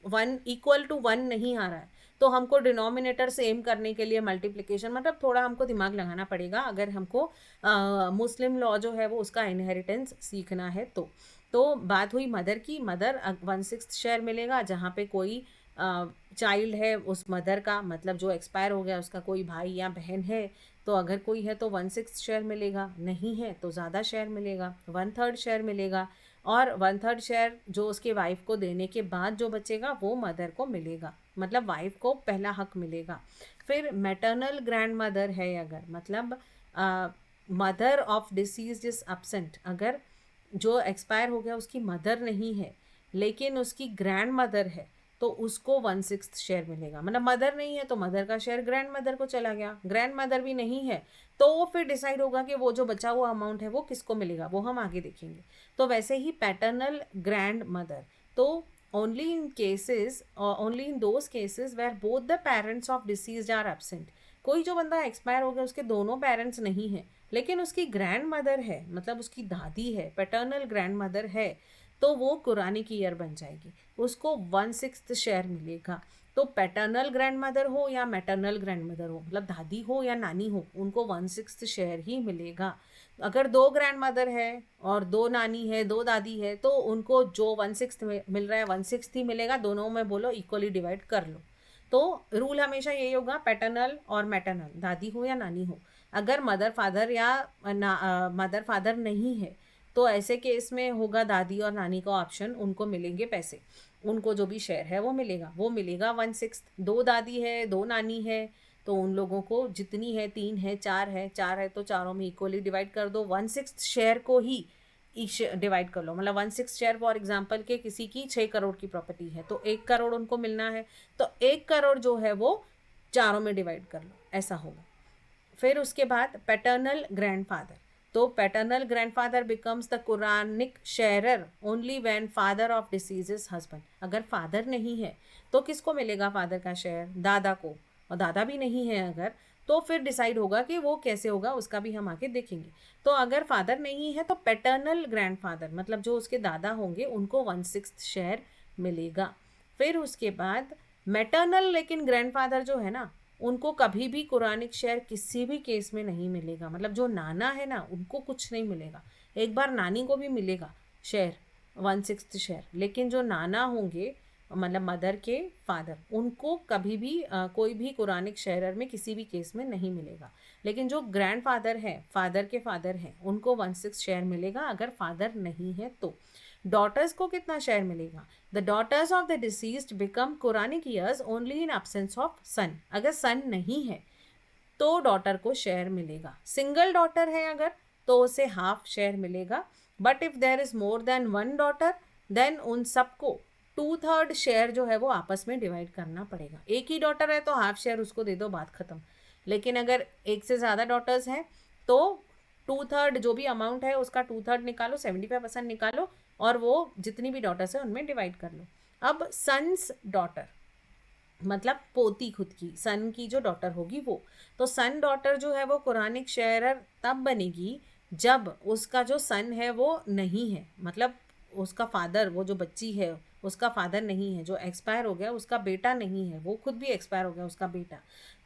1 = 1 नहीं आ रहा है, तो हमको डिनोमिनेटर सेम करने के लिए मल्टीप्लिकेशन, मतलब थोड़ा हमको दिमाग लगाना पड़ेगा अगर हमको मुस्लिम लॉ जो है वो उसका इनहेरिटेंस सीखना है। तो बात हुई मदर की। मदर 1/6 शेयर मिलेगा। जहाँ पे कोई चाइल्ड है उस मदर का, मतलब जो एक्सपायर हो गया उसका कोई भाई या बहन है, तो अगर कोई है तो 1/6 शेयर मिलेगा, नहीं है तो ज़्यादा शेयर मिलेगा, 1/3 शेयर मिलेगा। और 1/3 शेयर जो उसके वाइफ को देने के बाद जो बचेगा वो मदर को मिलेगा, मतलब वाइफ को पहला हक मिलेगा। फिर मैटरनल ग्रैंड मदर है अगर, मतलब mother of deceased is absent, अगर जो एक्सपायर हो गया उसकी मदर नहीं है लेकिन उसकी ग्रैंड मदर है, तो उसको 1/6 शेयर मिलेगा। मतलब मदर नहीं है तो मदर का शेयर ग्रैंड मदर को चला गया, ग्रैंड मदर भी नहीं है तो फिर डिसाइड होगा कि वो जो बचा हुआ अमाउंट है वो किसको मिलेगा, वो हम आगे देखेंगे। तो वैसे ही पैटर्नल ग्रैंड मदर, तो only in those cases where both the parents of deceased are absent. कोई जो बंदा एक्सपायर हो गया उसके दोनों पेरेंट्स नहीं है लेकिन उसकी ग्रैंड मदर है, मतलब उसकी दादी है, पैटर्नल ग्रैंड मदर है, तो वो कुरानिक ईयर बन जाएगी, उसको 1/6 शेयर मिलेगा। तो पैटर्नल ग्रैंड मदर हो या मैटरनल ग्रैंड मदर हो, मतलब दादी हो या नानी हो, उनको 1/6 शेयर ही मिलेगा। अगर 2 ग्रैंड मदर है और 2 नानी है, 2 दादी है, तो उनको जो 1/6 मिल रहा है 1/6 ही मिलेगा, दोनों में बोलो इक्वली डिवाइड कर लो। तो रूल हमेशा यही होगा, पैटर्नल और मैटरनल, दादी हो या नानी हो। अगर मदर फादर या मदर फादर नहीं है तो ऐसे केस में होगा दादी और नानी का ऑप्शन, उनको मिलेंगे पैसे, उनको जो भी शेयर है वो मिलेगा 1/6। 2 दादी है, 2 नानी है, तो उन लोगों को जितनी है, 3 है, 4 है तो चारों में इक्वली डिवाइड कर दो, 1/6 शेयर को ही डिवाइड कर लो। मतलब 1/6 शेयर फॉर एग्जाम्पल के किसी की 6 करोड़ की प्रॉपर्टी है तो 1 करोड़ उनको मिलना है, तो 1 करोड़ जो है वो चारों में डिवाइड कर लो, ऐसा होगा। फिर उसके बाद पैटर्नल ग्रैंडफादर, तो paternal grandfather becomes the Quranic sharer only when father of deceased's husband. अगर फादर नहीं है तो किसको मिलेगा फादर का शेयर? दादा को। और दादा भी नहीं है अगर, तो फिर डिसाइड होगा कि वो कैसे होगा, उसका भी हम आगे देखेंगे। तो अगर फादर नहीं है तो पैटर्नल ग्रैंडफादर मतलब जो उसके दादा होंगे उनको 1/6 शेयर मिलेगा। फिर उसके बाद मैटर्नल लेकिन ग्रैंडफादर जो है ना, उनको कभी भी कुरानिक शेयर किसी भी केस में नहीं मिलेगा। मतलब जो नाना है ना, उनको कुछ नहीं मिलेगा। एक बार नानी को भी मिलेगा शेयर 1/6 शेयर, लेकिन जो नाना होंगे मतलब मदर के फादर, उनको कभी भी कोई भी कुरानिक शेयरर में किसी भी केस में नहीं मिलेगा। लेकिन जो ग्रैंड फादर है, फादर के फादर हैं, उनको 1/6 शेयर मिलेगा अगर फादर नहीं है तो। डॉटर्स को कितना शेयर मिलेगा? The daughters of the deceased become Quranic heirs only in absence of son. अगर सन नहीं है तो डॉटर को शेयर मिलेगा। सिंगल डॉटर है अगर तो उसे हाफ शेयर मिलेगा। But if there is more than 1 daughter then उन सबको 2/3 शेयर जो है वो आपस में डिवाइड करना पड़ेगा। एक ही डॉटर है तो हाफ शेयर उसको दे दो, बात खत्म। लेकिन अगर एक से ज़्यादा डॉटर्स हैं तो 2/3 जो भी अमाउंट है उसका 2/3 निकालो, 75% निकालो और वो जितनी भी डॉटर्स है उनमें डिवाइड कर लो। अब सन्स डॉटर मतलब पोती खुद की, सन की जो डॉटर होगी वो, तो सन डॉटर जो है वो कुरानिक शेयरर तब बनेगी जब उसका जो सन है वो नहीं है, मतलब उसका फादर, वो जो बच्ची है उसका फादर नहीं है, जो एक्सपायर हो गया उसका बेटा नहीं है, वो खुद भी एक्सपायर हो गया उसका बेटा,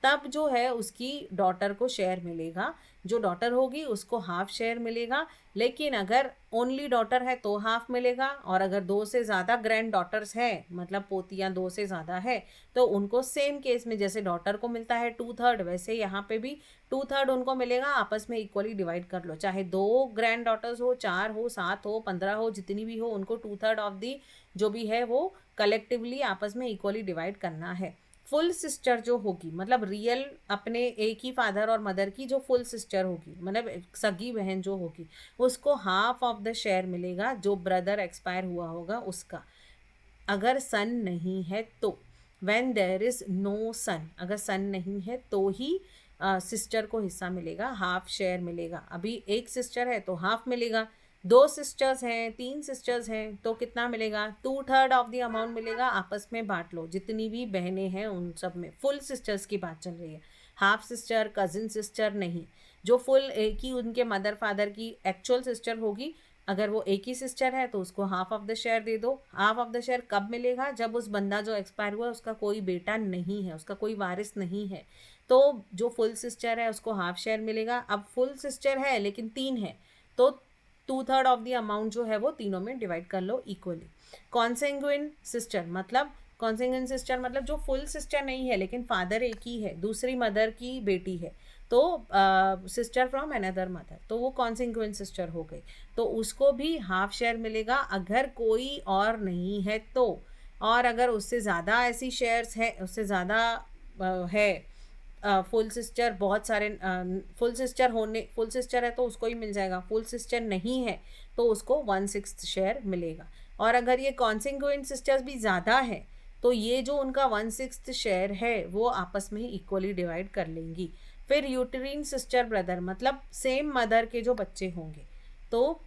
तब जो है उसकी डॉटर को शेयर मिलेगा। जो डॉटर होगी उसको हाफ शेयर मिलेगा। लेकिन अगर ओनली डॉटर है तो हाफ मिलेगा, और अगर 2 से ज़्यादा ग्रैंड डॉटर्स है मतलब पोतियाँ 2 से ज़्यादा है तो उनको सेम केस में जैसे डॉटर को मिलता है 2/3, वैसे यहाँ पे भी 2/3 उनको मिलेगा। आपस में इक्वली डिवाइड कर लो, चाहे 2 ग्रैंड डॉटर्स हो, 4 हो, 7 हो, 15 हो, जितनी भी हो, उनको 2/3 ऑफ दी जो भी है वो कलेक्टिवली आपस में इक्वली डिवाइड करना है। फुल सिस्टर जो होगी मतलब रियल अपने एक ही फादर और मदर की जो फुल सिस्टर होगी, मतलब सगी बहन जो होगी, उसको हाफ ऑफ द शेयर मिलेगा जो ब्रदर एक्सपायर हुआ होगा उसका, अगर सन नहीं है तो। व्हेन देयर इज नो सन, अगर सन नहीं है तो ही सिस्टर को हिस्सा मिलेगा, हाफ शेयर मिलेगा। अभी एक सिस्टर है तो हाफ मिलेगा, 2 सिस्टर्स हैं, 3 सिस्टर्स हैं तो कितना मिलेगा? 2/3 ऑफ द अमाउंट मिलेगा। आपस में बांट लो, जितनी भी बहनें हैं उन सब में। फुल सिस्टर्स की बात चल रही है, हाफ सिस्टर, कजिन सिस्टर नहीं। जो फुल एक ही उनके मदर फादर की एक्चुअल सिस्टर होगी, अगर वो एक ही सिस्टर है तो उसको हाफ ऑफ द शेयर दे दो। हाफ ऑफ द शेयर कब मिलेगा? जब उस बंदा जो एक्सपायर हुआ उसका कोई बेटा नहीं है, उसका कोई वारिस नहीं है, तो जो फुल सिस्टर है उसको हाफ शेयर मिलेगा। अब फुल सिस्टर है लेकिन 3 है तो 2/3 ऑफ द अमाउंट जो है वो तीनों में डिवाइड कर लो इक्वली। कॉन्सेंगुइन सिस्टर मतलब जो फुल सिस्टर नहीं है लेकिन फादर एक ही है, दूसरी मदर की बेटी है, तो सिस्टर फ्रॉम अनदर मदर, तो वो कॉन्सिक्वेंस सिस्टर हो गई, तो उसको भी हाफ शेयर मिलेगा अगर कोई और नहीं है तो। और अगर उससे ज़्यादा ऐसी शेयर्स है, उससे ज़्यादा है फुल सिस्टर, बहुत सारे फुल सिस्टर है तो उसको ही मिल जाएगा, फुल सिस्टर नहीं है तो उसको 1/6 शेयर मिलेगा। और अगर ये कॉन्सिक्वेंस सिस्टर्स भी ज़्यादा है तो ये जो उनका 1/6 शेयर है वो आपस में ही इक्वली डिवाइड कर लेंगी। फिर यूटरीन सिस्टर ब्रदर मतलब सेम मदर के जो बच्चे होंगे, तो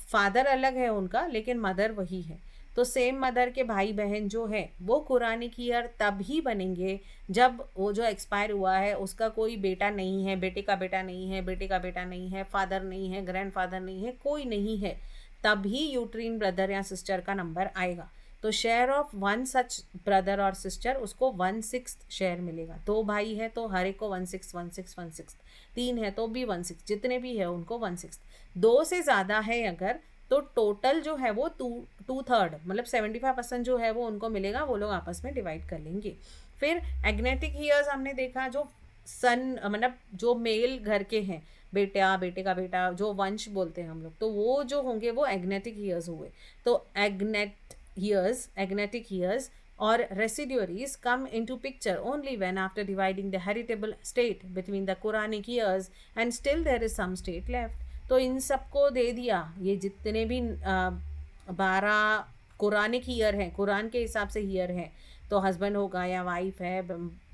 फादर अलग है उनका लेकिन मदर वही है, तो सेम मदर के भाई बहन जो है वो कुरानिक ईयर तब ही बनेंगे जब वो जो एक्सपायर हुआ है उसका कोई बेटा नहीं है, बेटे का बेटा नहीं है, बेटे का बेटा नहीं है, फादर नहीं है, ग्रैंडफादर नहीं है, कोई नहीं है, तभी यूटरीन ब्रदर या सिस्टर का नंबर आएगा। तो शेयर ऑफ 1 सच ब्रदर और सिस्टर उसको 1/6 शेयर मिलेगा। 2 भाई है तो हर एक को 1/6 1/6 1/6, 3 है तो भी 1/6, जितने भी है उनको 1/6। 2 से ज़्यादा है अगर तो टोटल जो है वो 2/3 मतलब 75% जो है वो उनको मिलेगा, वो लोग आपस में डिवाइड कर लेंगे। फिर एग्नेटिक ईयर्स हमने देखा, जो सन मतलब जो मेल घर के हैं, बेटा, बेटे का बेटा, जो वंश बोलते हैं हम लोग, तो वो जो होंगे वो एग्नेटिक ईयर्स हुए। तो agnetic years or residuaries come into picture only when after dividing the heritable state between the Quranic years and still there is some state left। तो इन सबको दे दिया, ये जितने भी 12 कुरानिक ईयर हैं, कुरान के हिसाब से ईयर हैं, तो हस्बैंड होगा या वाइफ है,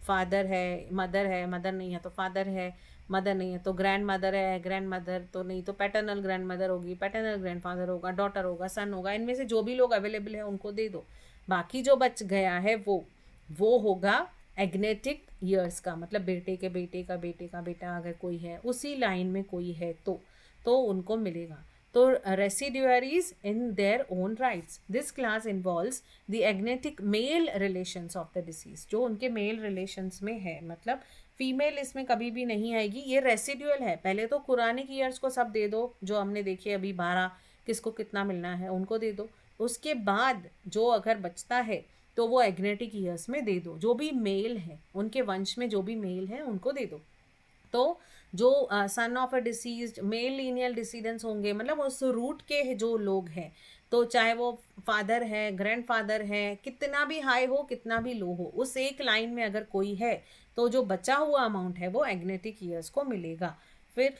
फादर है, मदर नहीं है तो फादर है, मदर नहीं है तो ग्रैंड मदर है, ग्रैंड मदर तो नहीं तो पैटर्नल ग्रैंड मदर होगी, पैटर्नल ग्रैंडफादर होगा, डॉटर होगा, सन होगा, इनमें से जो भी लोग अवेलेबल है उनको दे दो। बाकी जो बच गया है वो होगा एग्नेटिक ईयर्स का, मतलब बेटे के बेटे का बेटे का बेटा अगर कोई है उसी लाइन में कोई है तो उनको मिलेगा। तो residuaries in their own rights. This class involves the agnatic male relations of the deceased, जो उनके मेल रिलेशंस में है, मतलब फीमेल इसमें कभी भी नहीं आएगी। ये रेसिड्यूअल है। पहले तो कुरानिक ईयर्स को सब दे दो, जो हमने देखे अभी 12 किसको कितना मिलना है उनको दे दो। उसके बाद जो अगर बचता है तो वो एग्नेटिक ईयर्स में दे दो, जो भी मेल है उनके वंश में जो भी मेल है उनको दे दो। तो जो son of a deceased male lineal descendants होंगे, मतलब उस रूट के जो लोग हैं, तो चाहे वो फादर है, ग्रैंडफादर है, कितना भी हाई हो कितना भी लो हो, उस एक लाइन में अगर कोई है तो जो बचा हुआ अमाउंट है वो एग्नेटिक ईयर्स को मिलेगा। फिर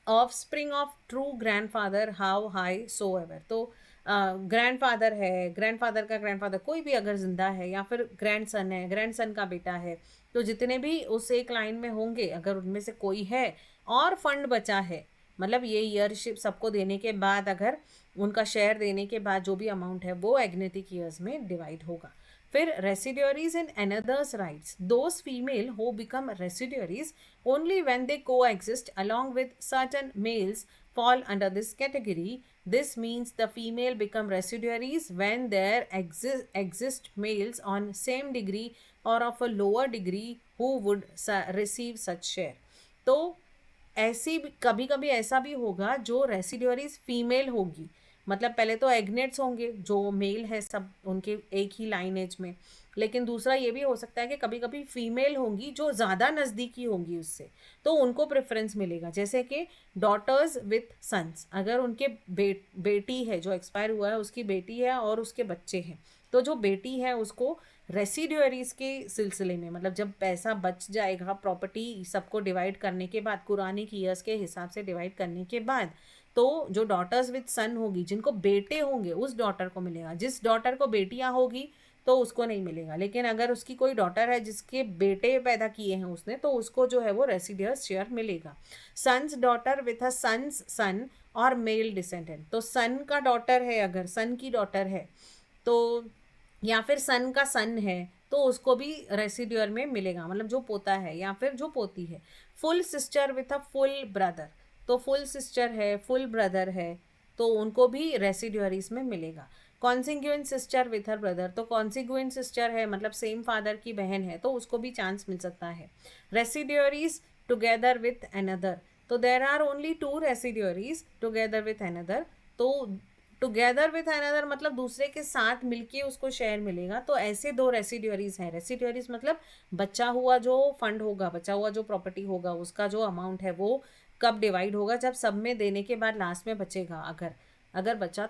offspring of true grandfather how high so ever, तो ग्रैंडफादर है, ग्रैंडफादर का ग्रैंडफादर कोई भी अगर जिंदा है, या फिर ग्रैंडसन है, ग्रैंडसन का बेटा है, तो जितने भी उस एक लाइन में होंगे अगर उनमें से कोई है और फंड बचा है, मतलब ये ईयरशिप सबको देने के बाद, अगर उनका शेयर देने के बाद जो भी अमाउंट है वो एग्नेटिक ईयर्स में डिवाइड होगा। फिर residuaries in another's rights, those female who become residuaries only when they coexist along with certain males fall under this category. This means the female become residuaries when there exist males on same degree or of a lower degree who would receive such share. तो ऐसी कभी कभी ऐसा भी होगा जो रेसिड्यूअरीज फीमेल होगी, मतलब पहले तो एग्नेट्स होंगे जो मेल है सब उनके एक ही लाइनेज में, लेकिन दूसरा ये भी हो सकता है कि कभी कभी फीमेल होंगी जो ज़्यादा नज़दीकी होंगी उससे, तो उनको प्रेफरेंस मिलेगा। जैसे कि डॉटर्स विथ सन्स, अगर उनके बेटी है जो एक्सपायर हुआ है उसकी बेटी है और उसके बच्चे हैं, तो जो बेटी है उसको रेसिड्यूअरीज के सिलसिले में, मतलब जब पैसा बच जाएगा प्रॉपर्टी सबको डिवाइड करने के बाद, कुरानिक ईयर्स के हिसाब से डिवाइड करने के बाद, तो जो डॉटर्स विद सन होगी जिनको बेटे होंगे उस डॉटर को मिलेगा। जिस डॉटर को बेटियां होगी तो उसको नहीं मिलेगा, लेकिन अगर उसकी कोई डॉटर है जिसके बेटे पैदा किए हैं उसने, तो उसको जो है वो रेसिड्यूअल शेयर मिलेगा। Sons daughter with a sons son और मेल डिसेंडेंट, तो सन का डॉटर है, अगर सन की डॉटर है तो, या फिर सन का सन है तो उसको भी रेसिड्यूअल में मिलेगा, मतलब जो पोता है या फिर जो पोती है। Full sister with a full brother, तो फुल सिस्टर है, फुल ब्रदर है, तो उनको भी रेसिड्यूअरीज में मिलेगा। कॉन्सिग्यूएंट सिस्टर विथ हर ब्रदर, तो कॉन्सिग्यूएंट सिस्टर है मतलब सेम फादर की बहन है, तो उसको भी चांस मिल सकता है। रेसिड्यूअरीज टुगेदर विथ अनदर, तो there are only 2 residuaries together with another, तो टुगेदर विथ अनदर मतलब दूसरे के साथ मिलके उसको शेयर मिलेगा। तो ऐसे 2 रेसिड्यूअरीज हैं। रेसिड्यूअरीज मतलब बचा हुआ जो फंड होगा, बचा हुआ जो प्रॉपर्टी होगा, उसका जो अमाउंट है वो कब डिवाइड होगा, जब सब में देने के बाद लास्ट में बचेगा, अगर बचा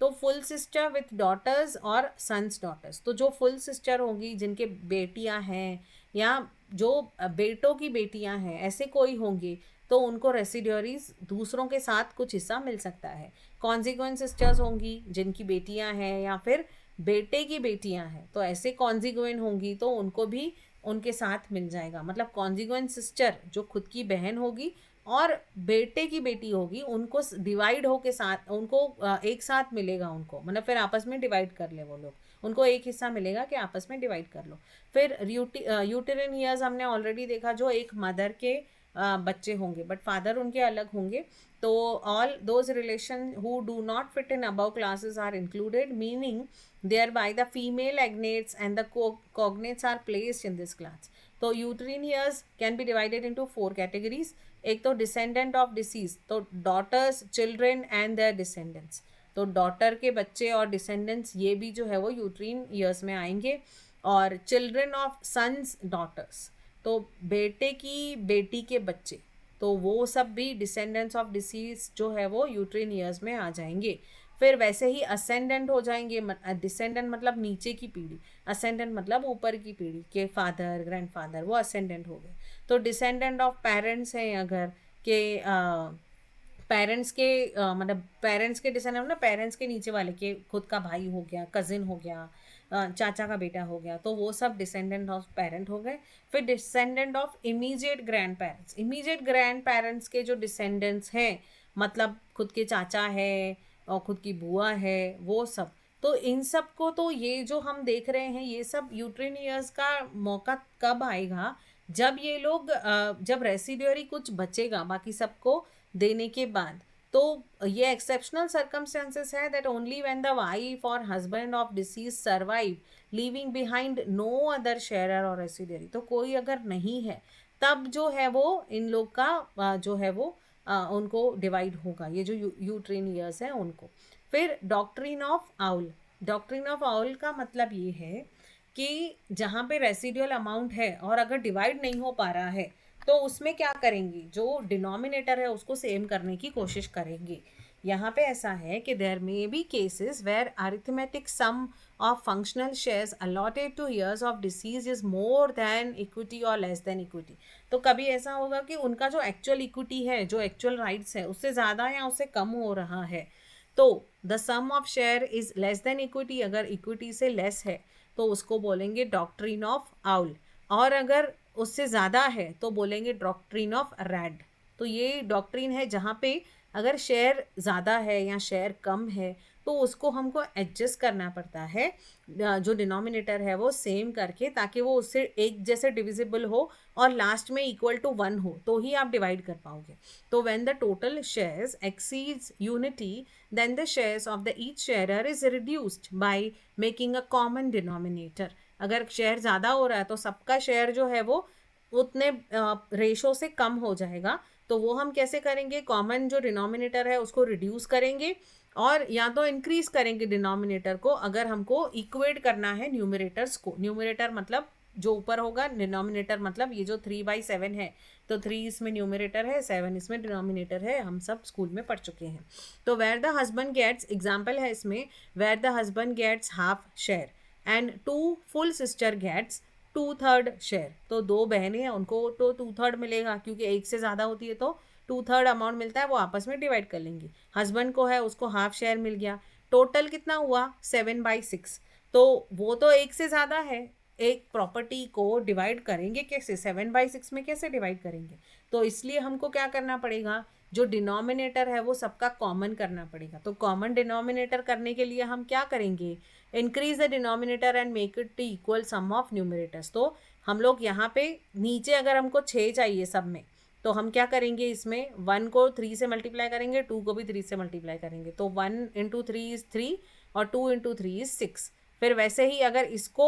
तो फुल सिस्टर विथ डॉटर्स और सन्स डॉटर्स, तो जो फुल सिस्टर होंगी जिनके बेटियां हैं या जो बेटों की बेटियां हैं, ऐसे कोई होंगे तो उनको रेसिड्यूअरीज दूसरों के साथ कुछ हिस्सा मिल सकता है। कॉन्सिक्वेंट सिस्टर्स होंगी जिनकी बेटियां हैं या फिर बेटे की बेटियां हैं, तो ऐसे कॉन्सिक्वेंट होंगी तो उनको भी उनके साथ मिल जाएगा। मतलब कॉन्सिक्वेंट सिस्टर जो खुद की बहन होगी और बेटे की बेटी होगी, उनको डिवाइड हो के साथ उनको एक साथ मिलेगा उनको, मतलब फिर आपस में डिवाइड कर ले वो लोग, उनको एक हिस्सा मिलेगा कि आपस में डिवाइड कर लो। फिर यूटेरिन ईयर्स हमने ऑलरेडी देखा, जो एक मदर के बच्चे होंगे बट फादर उनके अलग होंगे, तो all those relation who do not fit in above classes are included, meaning thereby the female agnates and the cognates are placed in this class. तो uterine heirs can be divided into 4 categories. एक तो डिसेंडेंट ऑफ डिसीज, तो daughters, children and their descendants, तो डॉटर के बच्चे और डिसेंडेंट्स ये भी जो है वो यूट्रीन ईयर्स में आएंगे। और चिल्ड्रेन ऑफ सन्स डॉटर्स, तो बेटे की बेटी के बच्चे, तो वो सब भी डिसेंडेंट्स ऑफ डिसीज जो है वो यूट्रीन ईयर्स में आ जाएंगे। फिर वैसे ही असेंडेंट हो जाएंगे, डिसेंडेंट मतलब नीचे की पीढ़ी, असेंडेंट मतलब ऊपर की पीढ़ी के फादर, ग्रैंडफादर, वो असेंडेंट हो गए। तो डिसेंडेंट ऑफ पेरेंट्स हैं अगर के पेरेंट्स के मतलब पेरेंट्स के डिसेंडेंट ना, पेरेंट्स के नीचे वाले के खुद का भाई हो गया, कजिन हो गया, चाचा का बेटा हो गया, तो वो सब डिसेंडेंट ऑफ पेरेंट हो गए। फिर descendant of immediate grand parents, immediate grand parents के जो डिसेंडेंट्स हैं, मतलब खुद के चाचा है और खुद की बुआ है, वो सब, तो इन सब को तो ये जो हम देख रहे हैं ये सब यूट्रिन ईयर्स का मौका कब आएगा, जब ये लोग जब रेसिड्यूअरी कुछ बचेगा बाकी सबको देने के बाद। तो ये एक्सेप्शनल सर्कमस्टेंसेस है that only when the wife और husband of deceased survive leaving behind no other sharer और रेसिड्यूअरी, तो कोई अगर नहीं है तब जो है वो इन लोग का जो है वो उनको डिवाइड होगा, ये जो यूट्रिन ईयर्स है उनको। फिर doctrine of owl, doctrine of owl का मतलब ये है कि जहाँ पे रेसिडुअल अमाउंट है और अगर डिवाइड नहीं हो पा रहा है तो उसमें क्या करेंगे, जो डिनोमिनेटर है उसको सेम करने की कोशिश करेंगे। यहाँ पे ऐसा है कि there may be cases where arithmetic sum of functional shares allotted to heirs of deceased is more than equity और लेस देन इक्विटी। तो कभी ऐसा होगा कि उनका जो एक्चुअल इक्विटी है, जो एक्चुअल राइट्स है, उससे ज़्यादा या उससे कम हो रहा है, तो the sum of share is less than equity, अगर इक्विटी से लेस है तो उसको बोलेंगे डॉक्ट्रिन ऑफ आउल, और अगर उससे ज़्यादा है तो बोलेंगे डॉक्ट्रिन ऑफ रैड। तो ये डॉक्ट्रिन है जहाँ पे अगर शेयर ज़्यादा है या शेयर कम है तो उसको हमको एडजस्ट करना पड़ता है, जो डिनोमिनेटर है वो सेम करके, ताकि वो उससे एक जैसे डिविजिबल हो और लास्ट में इक्वल टू 1 हो, तो ही आप डिवाइड कर पाओगे। तो when the total shares exceeds unity then the shares of the each sharer is reduced by making a common denominator। अगर शेयर ज़्यादा हो रहा है तो सबका शेयर जो है वो उतने रेशो से कम हो जाएगा, तो वो हम कैसे करेंगे, कॉमन जो डिनोमिनेटर है उसको रिड्यूस करेंगे और या तो इंक्रीज करेंगे डिनोमिनेटर को, अगर हमको इक्वेट करना है न्यूमरेटर्स को। न्यूमरेटर मतलब जो ऊपर होगा, डिनोमिनेटर मतलब ये जो 3/7 है, तो 3 इसमें न्यूमरेटर है, 7 इसमें डिनोमिनेटर है, हम सब स्कूल में पढ़ चुके हैं। तो where the husband gets, example है इसमें, where the husband gets half share and 2 full sister gets 2/3 share. तो 2 बहनें हैं उनको तो 2/3 मिलेगा, क्योंकि एक से ज़्यादा होती है तो 2/3 अमाउंट मिलता है, वो आपस में डिवाइड कर लेंगी। हस्बैंड को है उसको हाफ शेयर मिल गया, टोटल कितना हुआ 7/6। तो वो तो एक से ज़्यादा है, एक प्रॉपर्टी को डिवाइड करेंगे कैसे, 7/6 में कैसे डिवाइड करेंगे, तो इसलिए हमको क्या करना पड़ेगा, जो डिनोमिनेटर है वो सबका कॉमन करना पड़ेगा। तो कॉमन डिनोमिनेटर करने के लिए हम क्या करेंगे, increase the denominator and make it equal some of numerators. तो हम लोग यहाँ पे नीचे अगर हमको 6 चाहिए सब में, तो हम क्या करेंगे, इसमें 1 को 3 से मल्टीप्लाई करेंगे, 2 को भी 3 से मल्टीप्लाई करेंगे, तो 1 × 3 इज़ 3 और 2 × 3 इज़ 6। फिर वैसे ही अगर इसको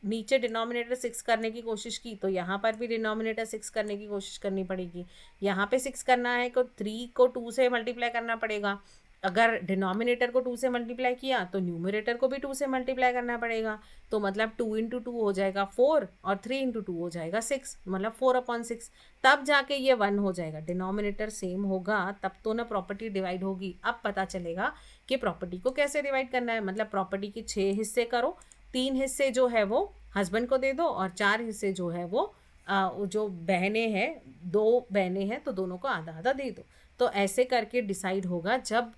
नीचे डिनोमिनेटर 6 करने की कोशिश की तो यहाँ पर भी डिनोमिनेटर 6 करने की कोशिश करनी पड़ेगी। यहाँ पे 6 करना है तो 3 को 2 से मल्टीप्लाई करना पड़ेगा, अगर डिनोमिनेटर को 2 से मल्टीप्लाई किया तो न्यूमरेटर को भी 2 से मल्टीप्लाई करना पड़ेगा, तो मतलब 2 × 2 हो जाएगा 4 और 3 × 2 हो जाएगा 6, मतलब 4/6, तब जाके ये 1 हो जाएगा। डिनोमिनेटर सेम होगा तब तो ना प्रॉपर्टी डिवाइड होगी। अब पता चलेगा कि प्रॉपर्टी को कैसे डिवाइड करना है, मतलब प्रॉपर्टी के 6 हिस्से करो, 3 हिस्से जो है वो हस्बैंड को दे दो और 4 हिस्से जो है वो जो बहनें हैं, 2 बहनें हैं तो दोनों को आधा आधा दे दो। तो ऐसे करके डिसाइड होगा, जब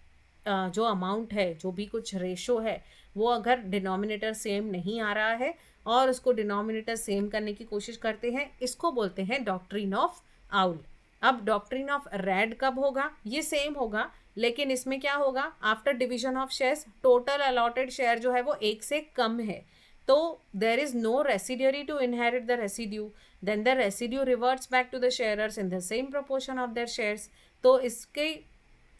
जो अमाउंट है, जो भी कुछ रेशो है, वो अगर डिनोमिनेटर सेम नहीं आ रहा है और उसको डिनोमिनेटर सेम करने की कोशिश करते हैं, इसको बोलते हैं डॉक्ट्रिन ऑफ आउल। अब डॉक्ट्रिन ऑफ रैड कब होगा, ये सेम होगा, लेकिन इसमें क्या होगा, after division of shares total allotted share जो है वो 1 से कम है, तो there is no residuary to inherit the residue, then the residue reverts back to the sharers in the same proportion of their shares. तो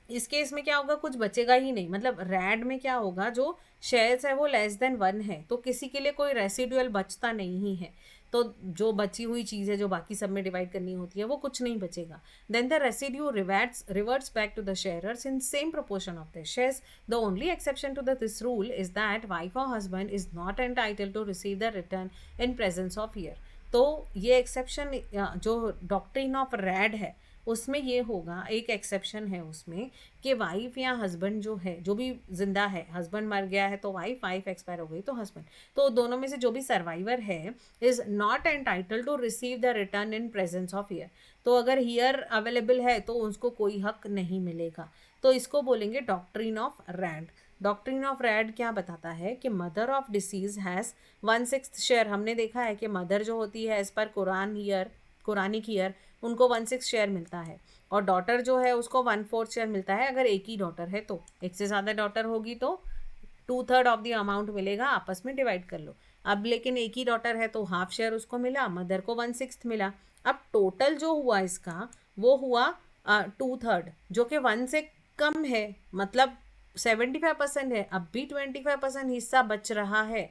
इस केस में क्या होगा, कुछ बचेगा ही नहीं, मतलब रैड में क्या होगा, जो शेयर्स है वो लेस देन 1 है तो किसी के लिए कोई रेसिडुअल बचता नहीं है, तो जो बची हुई चीज़ है जो बाकी सब में डिवाइड करनी होती है वो कुछ नहीं बचेगा। Then the residue reverts back to the sharers in same proportion of the shares. The only exception to this rule is that wife और husband is not entitled to receive the return in presence of heir. तो ये एक्सेप्शन जो डॉक्ट्रिन ऑफ रैड है उसमें ये होगा, एक एक्सेप्शन है उसमें कि वाइफ या हस्बैंड जो है, जो भी जिंदा है, हस्बैंड मर गया है तो वाइफ, वाइफ एक्सपायर हो गई तो हस्बैंड, तो दोनों में से जो भी सर्वाइवर है is not entitled to receive the return in presence of heir. तो अगर हीयर अवेलेबल है तो उसको कोई हक नहीं मिलेगा, तो इसको बोलेंगे doctrine of red. Doctrine of red क्या बताता है कि mother of disease has 1/6 share. हमने देखा है कि मदर जो होती है एज पर कुरानिक ईयर उनको 1/6 शेयर मिलता है, और डॉटर जो है उसको 1/4 शेयर मिलता है। अगर एक ही डॉटर है तो, एक से ज़्यादा डॉटर होगी तो 2/3 ऑफ द अमाउंट मिलेगा, आपस में डिवाइड कर लो। अब लेकिन एक ही डॉटर है तो हाफ शेयर उसको मिला, मदर को 1/6 मिला। अब टोटल जो हुआ इसका वो हुआ 2/3, जो कि 1 से कम है, मतलब 75% है। अब भी 25% हिस्सा बच रहा है,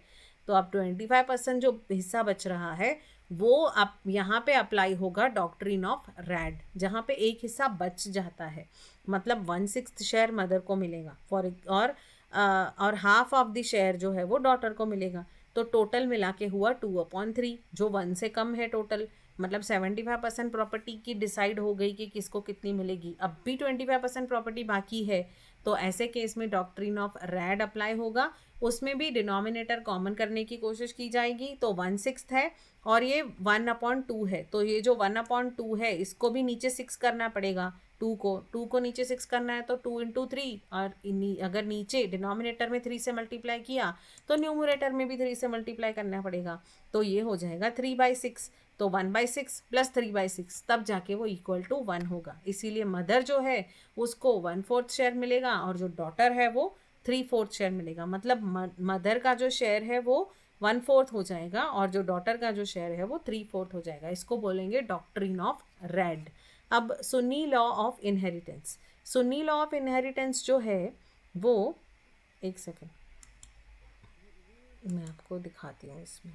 तो अब 25% जो हिस्सा बच रहा है वो अब यहाँ पे अप्लाई होगा डॉक्ट्रिन ऑफ रैड, जहाँ पे एक हिस्सा बच जाता है, मतलब 1/6 शेयर मदर को मिलेगा और हाफ ऑफ द शेयर जो है वो डॉटर को मिलेगा। तो टोटल मिला के हुआ 2/3, जो 1 से कम है टोटल, मतलब 75% प्रॉपर्टी की डिसाइड हो गई कि किसको कितनी मिलेगी। अब भी 25% प्रॉपर्टी बाकी है, तो ऐसे केस में डॉक्ट्रिन ऑफ रैड अप्लाई होगा। उसमें भी डिनोमिनेटर कॉमन करने की कोशिश की जाएगी, तो 1/6 है और ये 1/2 है, तो ये जो 1/2 है इसको भी नीचे 6 करना पड़ेगा। 2 को नीचे 6 करना है तो 2 × 3, और अगर नीचे डिनोमिनेटर में 3 से मल्टीप्लाई किया तो न्यूमरेटर में भी 3 से मल्टीप्लाई करना पड़ेगा, तो ये हो जाएगा 3/6। तो 1/6 प्लस 3/6 तब जाके वो इक्वल टू 1 होगा। इसीलिए मदर जो है उसको 1/4 शेयर मिलेगा और जो डॉटर है वो 3/4 शेयर मिलेगा। मतलब मदर का जो शेयर है वो 1/4 हो जाएगा और जो डॉटर का जो शेयर है वो 3/4 हो जाएगा। इसको बोलेंगे डॉक्ट्रिन ऑफ रैड। अब Sunni law of inheritance. Sunni law of inheritance जो है वो, एक सेकेंड मैं आपको दिखाती हूँ इसमें।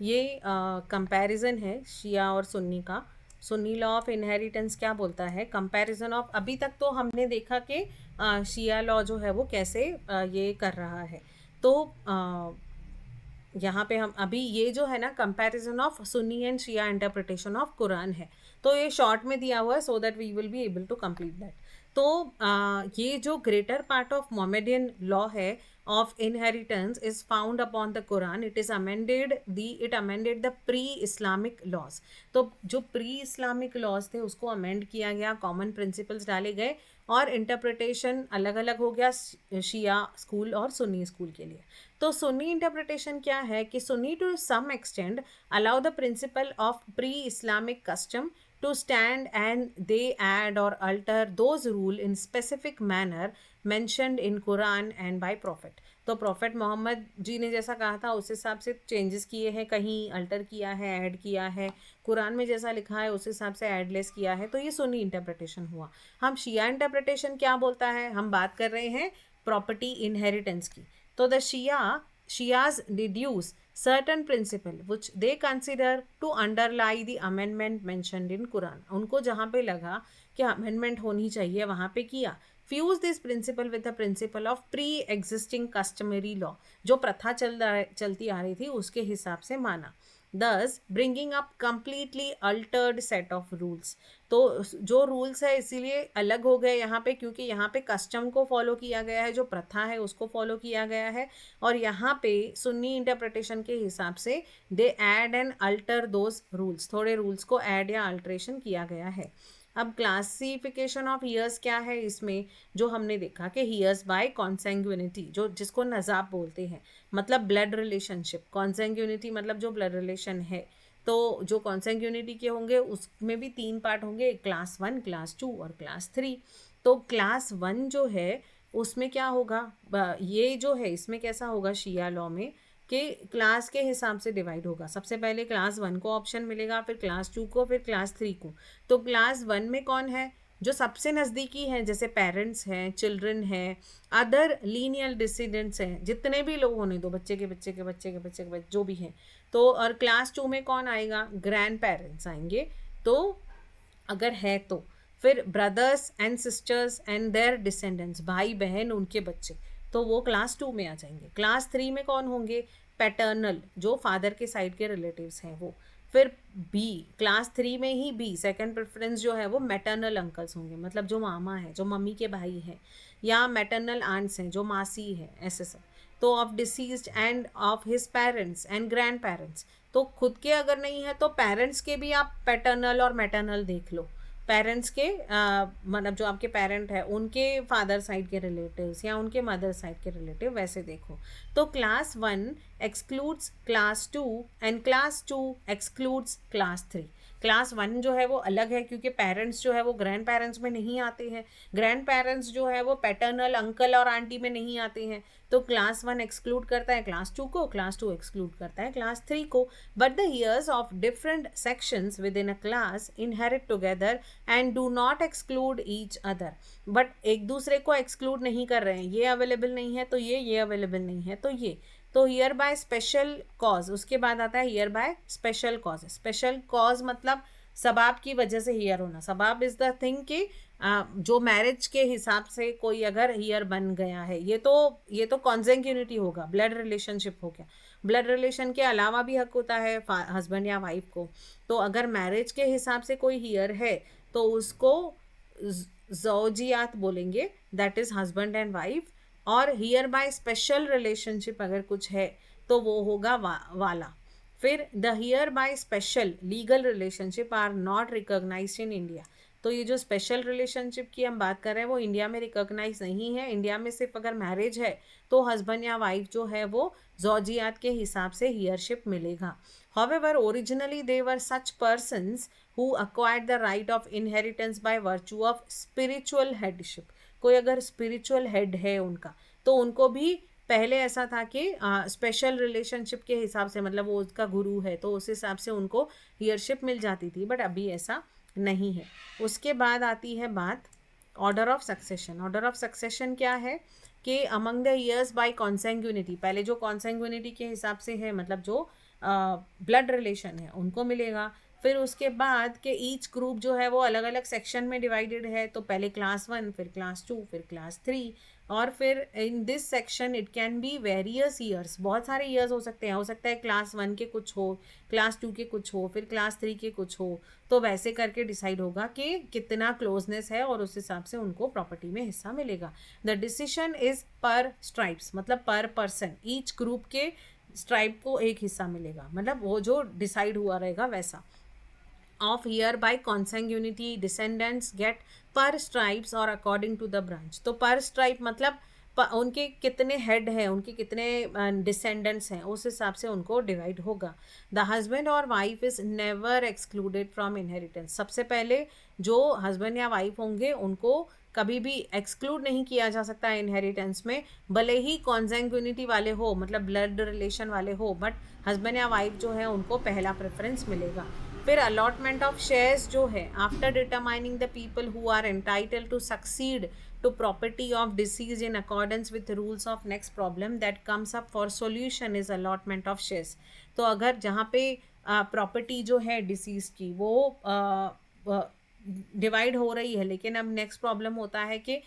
ये कंपैरिजन है शिया और सुन्नी का। सुन्नी लॉ ऑफ इनहेरिटेंस क्या बोलता है, कंपैरिजन ऑफ, अभी तक तो हमने देखा कि शिया लॉ जो है वो कैसे ये कर रहा है। तो यहाँ पे हम अभी ये जो है ना comparison of Sunni and Shia interpretation of Quran है, तो ये शॉर्ट में दिया हुआ है so that we will be able to complete that. तो ये जो greater part of Mohammedan law है of inheritance is found upon the Quran. It amended the pre-Islamic laws. तो जो pre-Islamic laws थे उसको अमेंड किया गया, कॉमन प्रिंसिपल्स डाले गए और इंटरप्रिटेशन अलग अलग हो गया शिया स्कूल और सुन्नी स्कूल के लिए। तो सुन्नी इंटरप्रिटेशन क्या है कि Sunni to some extent allow the principle of pre-Islamic custom to stand and they add or alter those rule in specific manner mentioned in Quran and by Prophet. तो प्रॉफिट मोहम्मद जी ने जैसा कहा था उस हिसाब से चेंजेस किए हैं, कहीं अल्टर किया है, ऐड किया है, कुरान में जैसा लिखा है उस हिसाब से ऐड लेस किया है, तो ये सुन्नी इंटरप्रिटेशन हुआ। हम शिया इंटरप्रिटेशन क्या बोलता है, हम बात कर रहे हैं प्रॉपर्टी इनहेरिटेंस की। तो the Shias deduce certain principle which they consider to underlie the amendment mentioned in Quran. उनको जहाँ पे लगा कि amendment होनी चाहिए वहाँ पे किया। Fuse this principle with the principle of pre-existing customary law, जो प्रथा चलती आ रही थी उसके हिसाब से माना। Thus bringing up completely altered set of rules. तो जो रूल्स है इसीलिए अलग हो गए यहाँ पे, क्योंकि यहाँ पे कस्टम को फॉलो किया गया है, जो प्रथा है उसको फॉलो किया गया है, और यहाँ पे सुन्नी इंटरप्रिटेशन के हिसाब से they add and alter those rules, थोड़े रूल्स को ऐड या अल्ट्रेशन किया गया है। अब क्लासिफिकेशन ऑफ हीयर्स क्या है इसमें, जो हमने देखा कि हीयर्स बाय कॉन्सेंग्यूनिटी, जो जिसको नज़ाब बोलते हैं, मतलब ब्लड रिलेशनशिप, कॉन्सेंग्यूनिटी मतलब जो ब्लड रिलेशन है। तो जो कॉन्सेंग्यूनिटी के होंगे उसमें भी 3 पार्ट होंगे, क्लास 1, क्लास 2 और क्लास 3। तो क्लास 1 जो है उसमें क्या होगा, ये जो है इसमें कैसा होगा शिया लॉ में कि क्लास के हिसाब से डिवाइड होगा। सबसे पहले क्लास 1 को ऑप्शन मिलेगा, फिर क्लास 2 को, फिर क्लास 3 को। तो क्लास 1 में कौन है, जो सबसे नज़दीकी हैं, जैसे पेरेंट्स हैं, चिल्ड्रन हैं, अदर लीनियल डिसीडेंट्स हैं, जितने भी लोग होने दो, बच्चे के बच्चे के बच्चे के बच्चे के बच्चे जो भी हैं। तो और क्लास 2 में कौन आएगा, ग्रैंड पेरेंट्स आएंगे, तो अगर है तो फिर brothers and sisters and their descendants, भाई बहन उनके बच्चे, तो वो क्लास 2 में आ जाएंगे। क्लास 3 में कौन होंगे, पैटर्नल, जो फादर के साइड के रिलेटिव्स हैं वो। फिर बी, क्लास 3 में ही बी सेकंड प्रेफरेंस जो है वो मैटरनल अंकल्स होंगे, मतलब जो मामा है, जो मम्मी के भाई हैं, या मैटरनल आंट्स हैं जो मासी है, ऐसे सब। तो of deceased end of his parents and grand parents, तो खुद के अगर नहीं है तो पेरेंट्स के भी आप पैटर्नल और मैटर्नल देख लो। पेरेंट्स के मतलब जो आपके पेरेंट है उनके फादर साइड के रिलेटिव्स या उनके मदर साइड के रिलेटिव वैसे देखो। तो class 1 excludes class 2 and class 2 excludes class 3। Class 1 जो है वो अलग है क्योंकि पेरेंट्स जो है वो ग्रैंड पेरेंट्स में नहीं आते हैं, ग्रैंड पेरेंट्स जो है वो पैटर्नल अंकल और आंटी में नहीं आते हैं। तो क्लास 1 एक्सक्लूड करता है क्लास 2 को, क्लास 2 एक्सक्लूड करता है क्लास 3 को। But the heirs of different sections with in a class inherit together and do not exclude each other. But एक दूसरे को एक्सक्लूड नहीं कर रहे हैं, ये अवेलेबल नहीं है तो ये अवेलेबल नहीं है तो ये। तो हियर बाय स्पेशल कॉज, उसके बाद आता है here by special cause. Special cause मतलब सबाब की वजह से हियर होना। सबाब इज द थिंग कि जो मैरिज के हिसाब से कोई अगर हियर बन गया है, ये तो कॉन्सेंक्यूनिटी होगा, ब्लड रिलेशनशिप हो गया। ब्लड रिलेशन के अलावा भी हक होता है हस्बैंड या वाइफ को। तो अगर मैरिज के हिसाब से कोई हियर है तो उसको ज़ौजियात बोलेंगे, that is husband and wife. और हियर बाय स्पेशल रिलेशनशिप अगर कुछ है तो वो होगा वाला। फिर the hereby special legal relationship are not recognized in India. तो ये जो स्पेशल रिलेशनशिप की हम बात कर रहे हैं वो इंडिया में रिकॉग्नाइज नहीं है। इंडिया में सिर्फ अगर मैरिज है तो हस्बैंड या वाइफ जो है वो ज़ौजियात के हिसाब से हियरशिप मिलेगा। However, originally they were such persons who acquired the right of inheritance by virtue of spiritual headship। कोई अगर स्पिरिचुअल हेड है उनका तो उनको भी पहले ऐसा था कि स्पेशल रिलेशनशिप के हिसाब से, मतलब वो उसका गुरु है तो उस हिसाब से उनको हियरशिप मिल जाती थी, बट अभी ऐसा नहीं है। उसके बाद आती है बात order of succession. Order of succession क्या है कि अमंग द ईयर्स बाय कॉन्सेंग्यूनिटी, पहले जो कॉन्सेंग्यूनिटी के हिसाब से है मतलब जो ब्लड रिलेशन है उनको मिलेगा। फिर उसके बाद के ईच ग्रुप जो है वो अलग अलग सेक्शन में डिवाइडेड है, तो पहले क्लास 1, फिर क्लास 2, फिर क्लास 3, और फिर in this section it can be various years, बहुत सारे ईयर्स हो सकते हैं। हो सकता है क्लास 1 के कुछ हो, क्लास 2 के कुछ हो, फिर क्लास 3 के कुछ हो। तो वैसे करके डिसाइड होगा कि कितना क्लोजनेस है और उस हिसाब से उनको प्रॉपर्टी में हिस्सा मिलेगा। द डिसीजन इज पर स्ट्राइप्स, मतलब पर पर्सन, ईच ग्रुप के स्ट्राइप को एक हिस्सा मिलेगा, मतलब वो जो डिसाइड हुआ रहेगा वैसा। Of heir by consanguinity descendants get per stripes और अकॉर्डिंग टू द ब्रांच। तो पर स्ट्राइप मतलब उनके कितने हेड हैं, उनके कितने डिसेंडेंट्स हैं, उस हिसाब से उनको डिवाइड होगा। द हस्बैंड और wife is never excluded from inheritance. सबसे पहले जो हस्बैंड या वाइफ होंगे उनको कभी भी एक्सक्लूड नहीं किया जा सकता इनहेरिटेंस में, भले ही कॉन्सेंग्यूनिटी वाले हो, मतलब ब्लड रिलेशन वाले हो, बट हस्बैंड या वाइफ जो है उनको पहला प्रेफरेंस मिलेगा। फिर अलॉटमेंट ऑफ शेयर्स जो है, after determining the people who are entitled to succeed to property of deceased in accordance with the rules of next problem that comes up for solution is allotment of shares। तो अगर जहाँ पे प्रॉपर्टी जो है डिसीज की वो डिवाइड हो रही है, लेकिन अब नेक्स्ट प्रॉब्लम होता है कि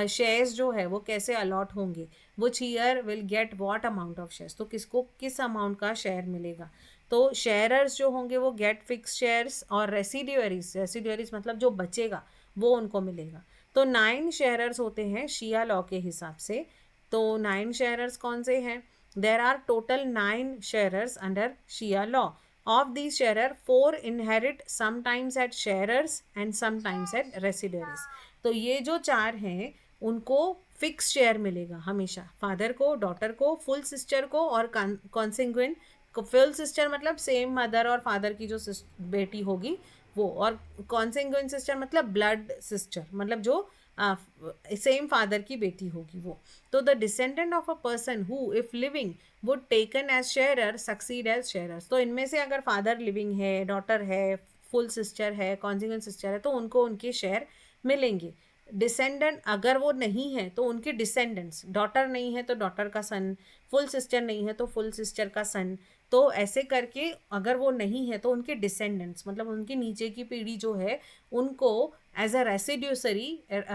शेयर्स जो है वो कैसे अलॉट होंगे, which year will get what amount of shares, तो किसको किस अमाउंट का शेयर मिलेगा। तो शेयरर्स जो होंगे वो गेट फिक्स शेयर्स, और रेसिड्यूअरीज मतलब जो बचेगा वो उनको मिलेगा। तो 9 शेयरर्स होते हैं शिया लॉ के हिसाब से। तो 9 शेयरर्स कौन से हैं? There are total 9 sharers under Shia law. Of these sharer 4 inherit sometimes at sharers and sometimes at residuaries. तो ये जो 4 हैं उनको फिक्स शेयर मिलेगा हमेशा, फादर को, डॉटर को, फुल सिस्टर को और कॉन्सिक्वेंट। फुल सिस्टर मतलब सेम मदर और फादर की जो बेटी होगी वो, और कॉन्सेंगुइन सिस्टर मतलब ब्लड सिस्टर, मतलब जो सेम फादर की बेटी होगी वो। तो the descendant of a person who if living would taken as sharer succeed as sharers. तो इनमें से अगर फादर लिविंग है, डॉटर है, फुल सिस्टर है, कॉन्सेंगुइन सिस्टर है, तो उनको उनके शेयर मिलेंगे। डिसेंडेंट अगर वो नहीं है तो उनके डिसेंडेंट्स, डॉटर नहीं है तो डॉटर का सन, फुल सिस्टर नहीं है तो फुल सिस्टर का सन, तो ऐसे करके अगर वो नहीं है तो उनके डिसेंडेंट्स मतलब उनके नीचे की पीढ़ी जो है उनको एज अ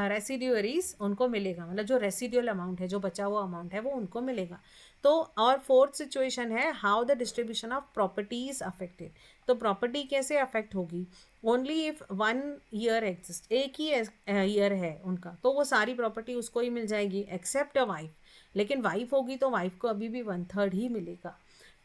रेसिड्यूअरीज उनको मिलेगा, मतलब जो रेसिड्यूअल अमाउंट है, जो बचा हुआ अमाउंट है वो उनको मिलेगा। तो और फोर्थ सिचुएशन है how the distribution of properties affected. तो प्रॉपर्टी कैसे अफेक्ट होगी? ओनली इफ 1 ईयर एग्जिस्ट, एक ही ईयर है उनका, तो वो सारी प्रॉपर्टी उसको ही मिल जाएगी, एक्सेप्ट अ वाइफ। लेकिन वाइफ होगी तो वाइफ को अभी भी 1/3 ही मिलेगा.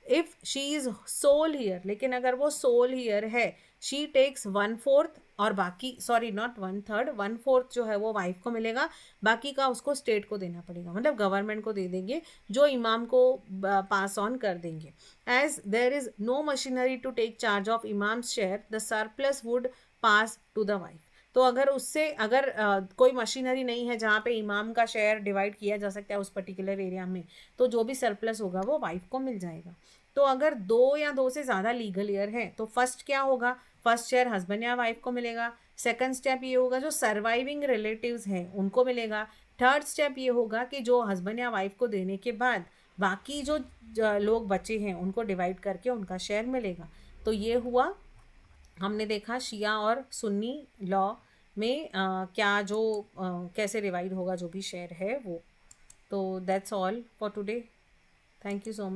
If she is sole heir, लेकिन अगर वो सोल हियर है, शी टेक्स 1/4 और बाकी, सॉरी नॉट 1/3, 1/4 जो है वो वाइफ को मिलेगा, बाकी का उसको स्टेट को देना पड़ेगा, मतलब गवर्नमेंट को दे देंगे, जो इमाम को पास ऑन कर देंगे. As there is no machinery to take charge of इमाम्स share, the surplus would pass to the wife. तो अगर उससे अगर कोई मशीनरी नहीं है जहाँ पे इमाम का शेयर डिवाइड किया जा सकता है उस पर्टिकुलर एरिया में, तो जो भी सरप्लस होगा वो वाइफ को मिल जाएगा. तो अगर 2 या 2 से ज़्यादा लीगल ईयर है तो फर्स्ट क्या होगा, फर्स्ट शेयर हस्बैंड या वाइफ को मिलेगा. सेकंड स्टेप ये होगा जो सर्वाइविंग रिलेटिव्स हैं उनको मिलेगा. थर्ड स्टेप ये होगा कि जो हस्बैंड या वाइफ को देने के बाद बाकी जो लोग बचे हैं उनको डिवाइड करके उनका शेयर मिलेगा. तो ये हुआ, हमने देखा शिया और सुन्नी लॉ में क्या जो कैसे डिवाइड होगा जो भी शेयर है वो. तो that's all for today. Thank you so much.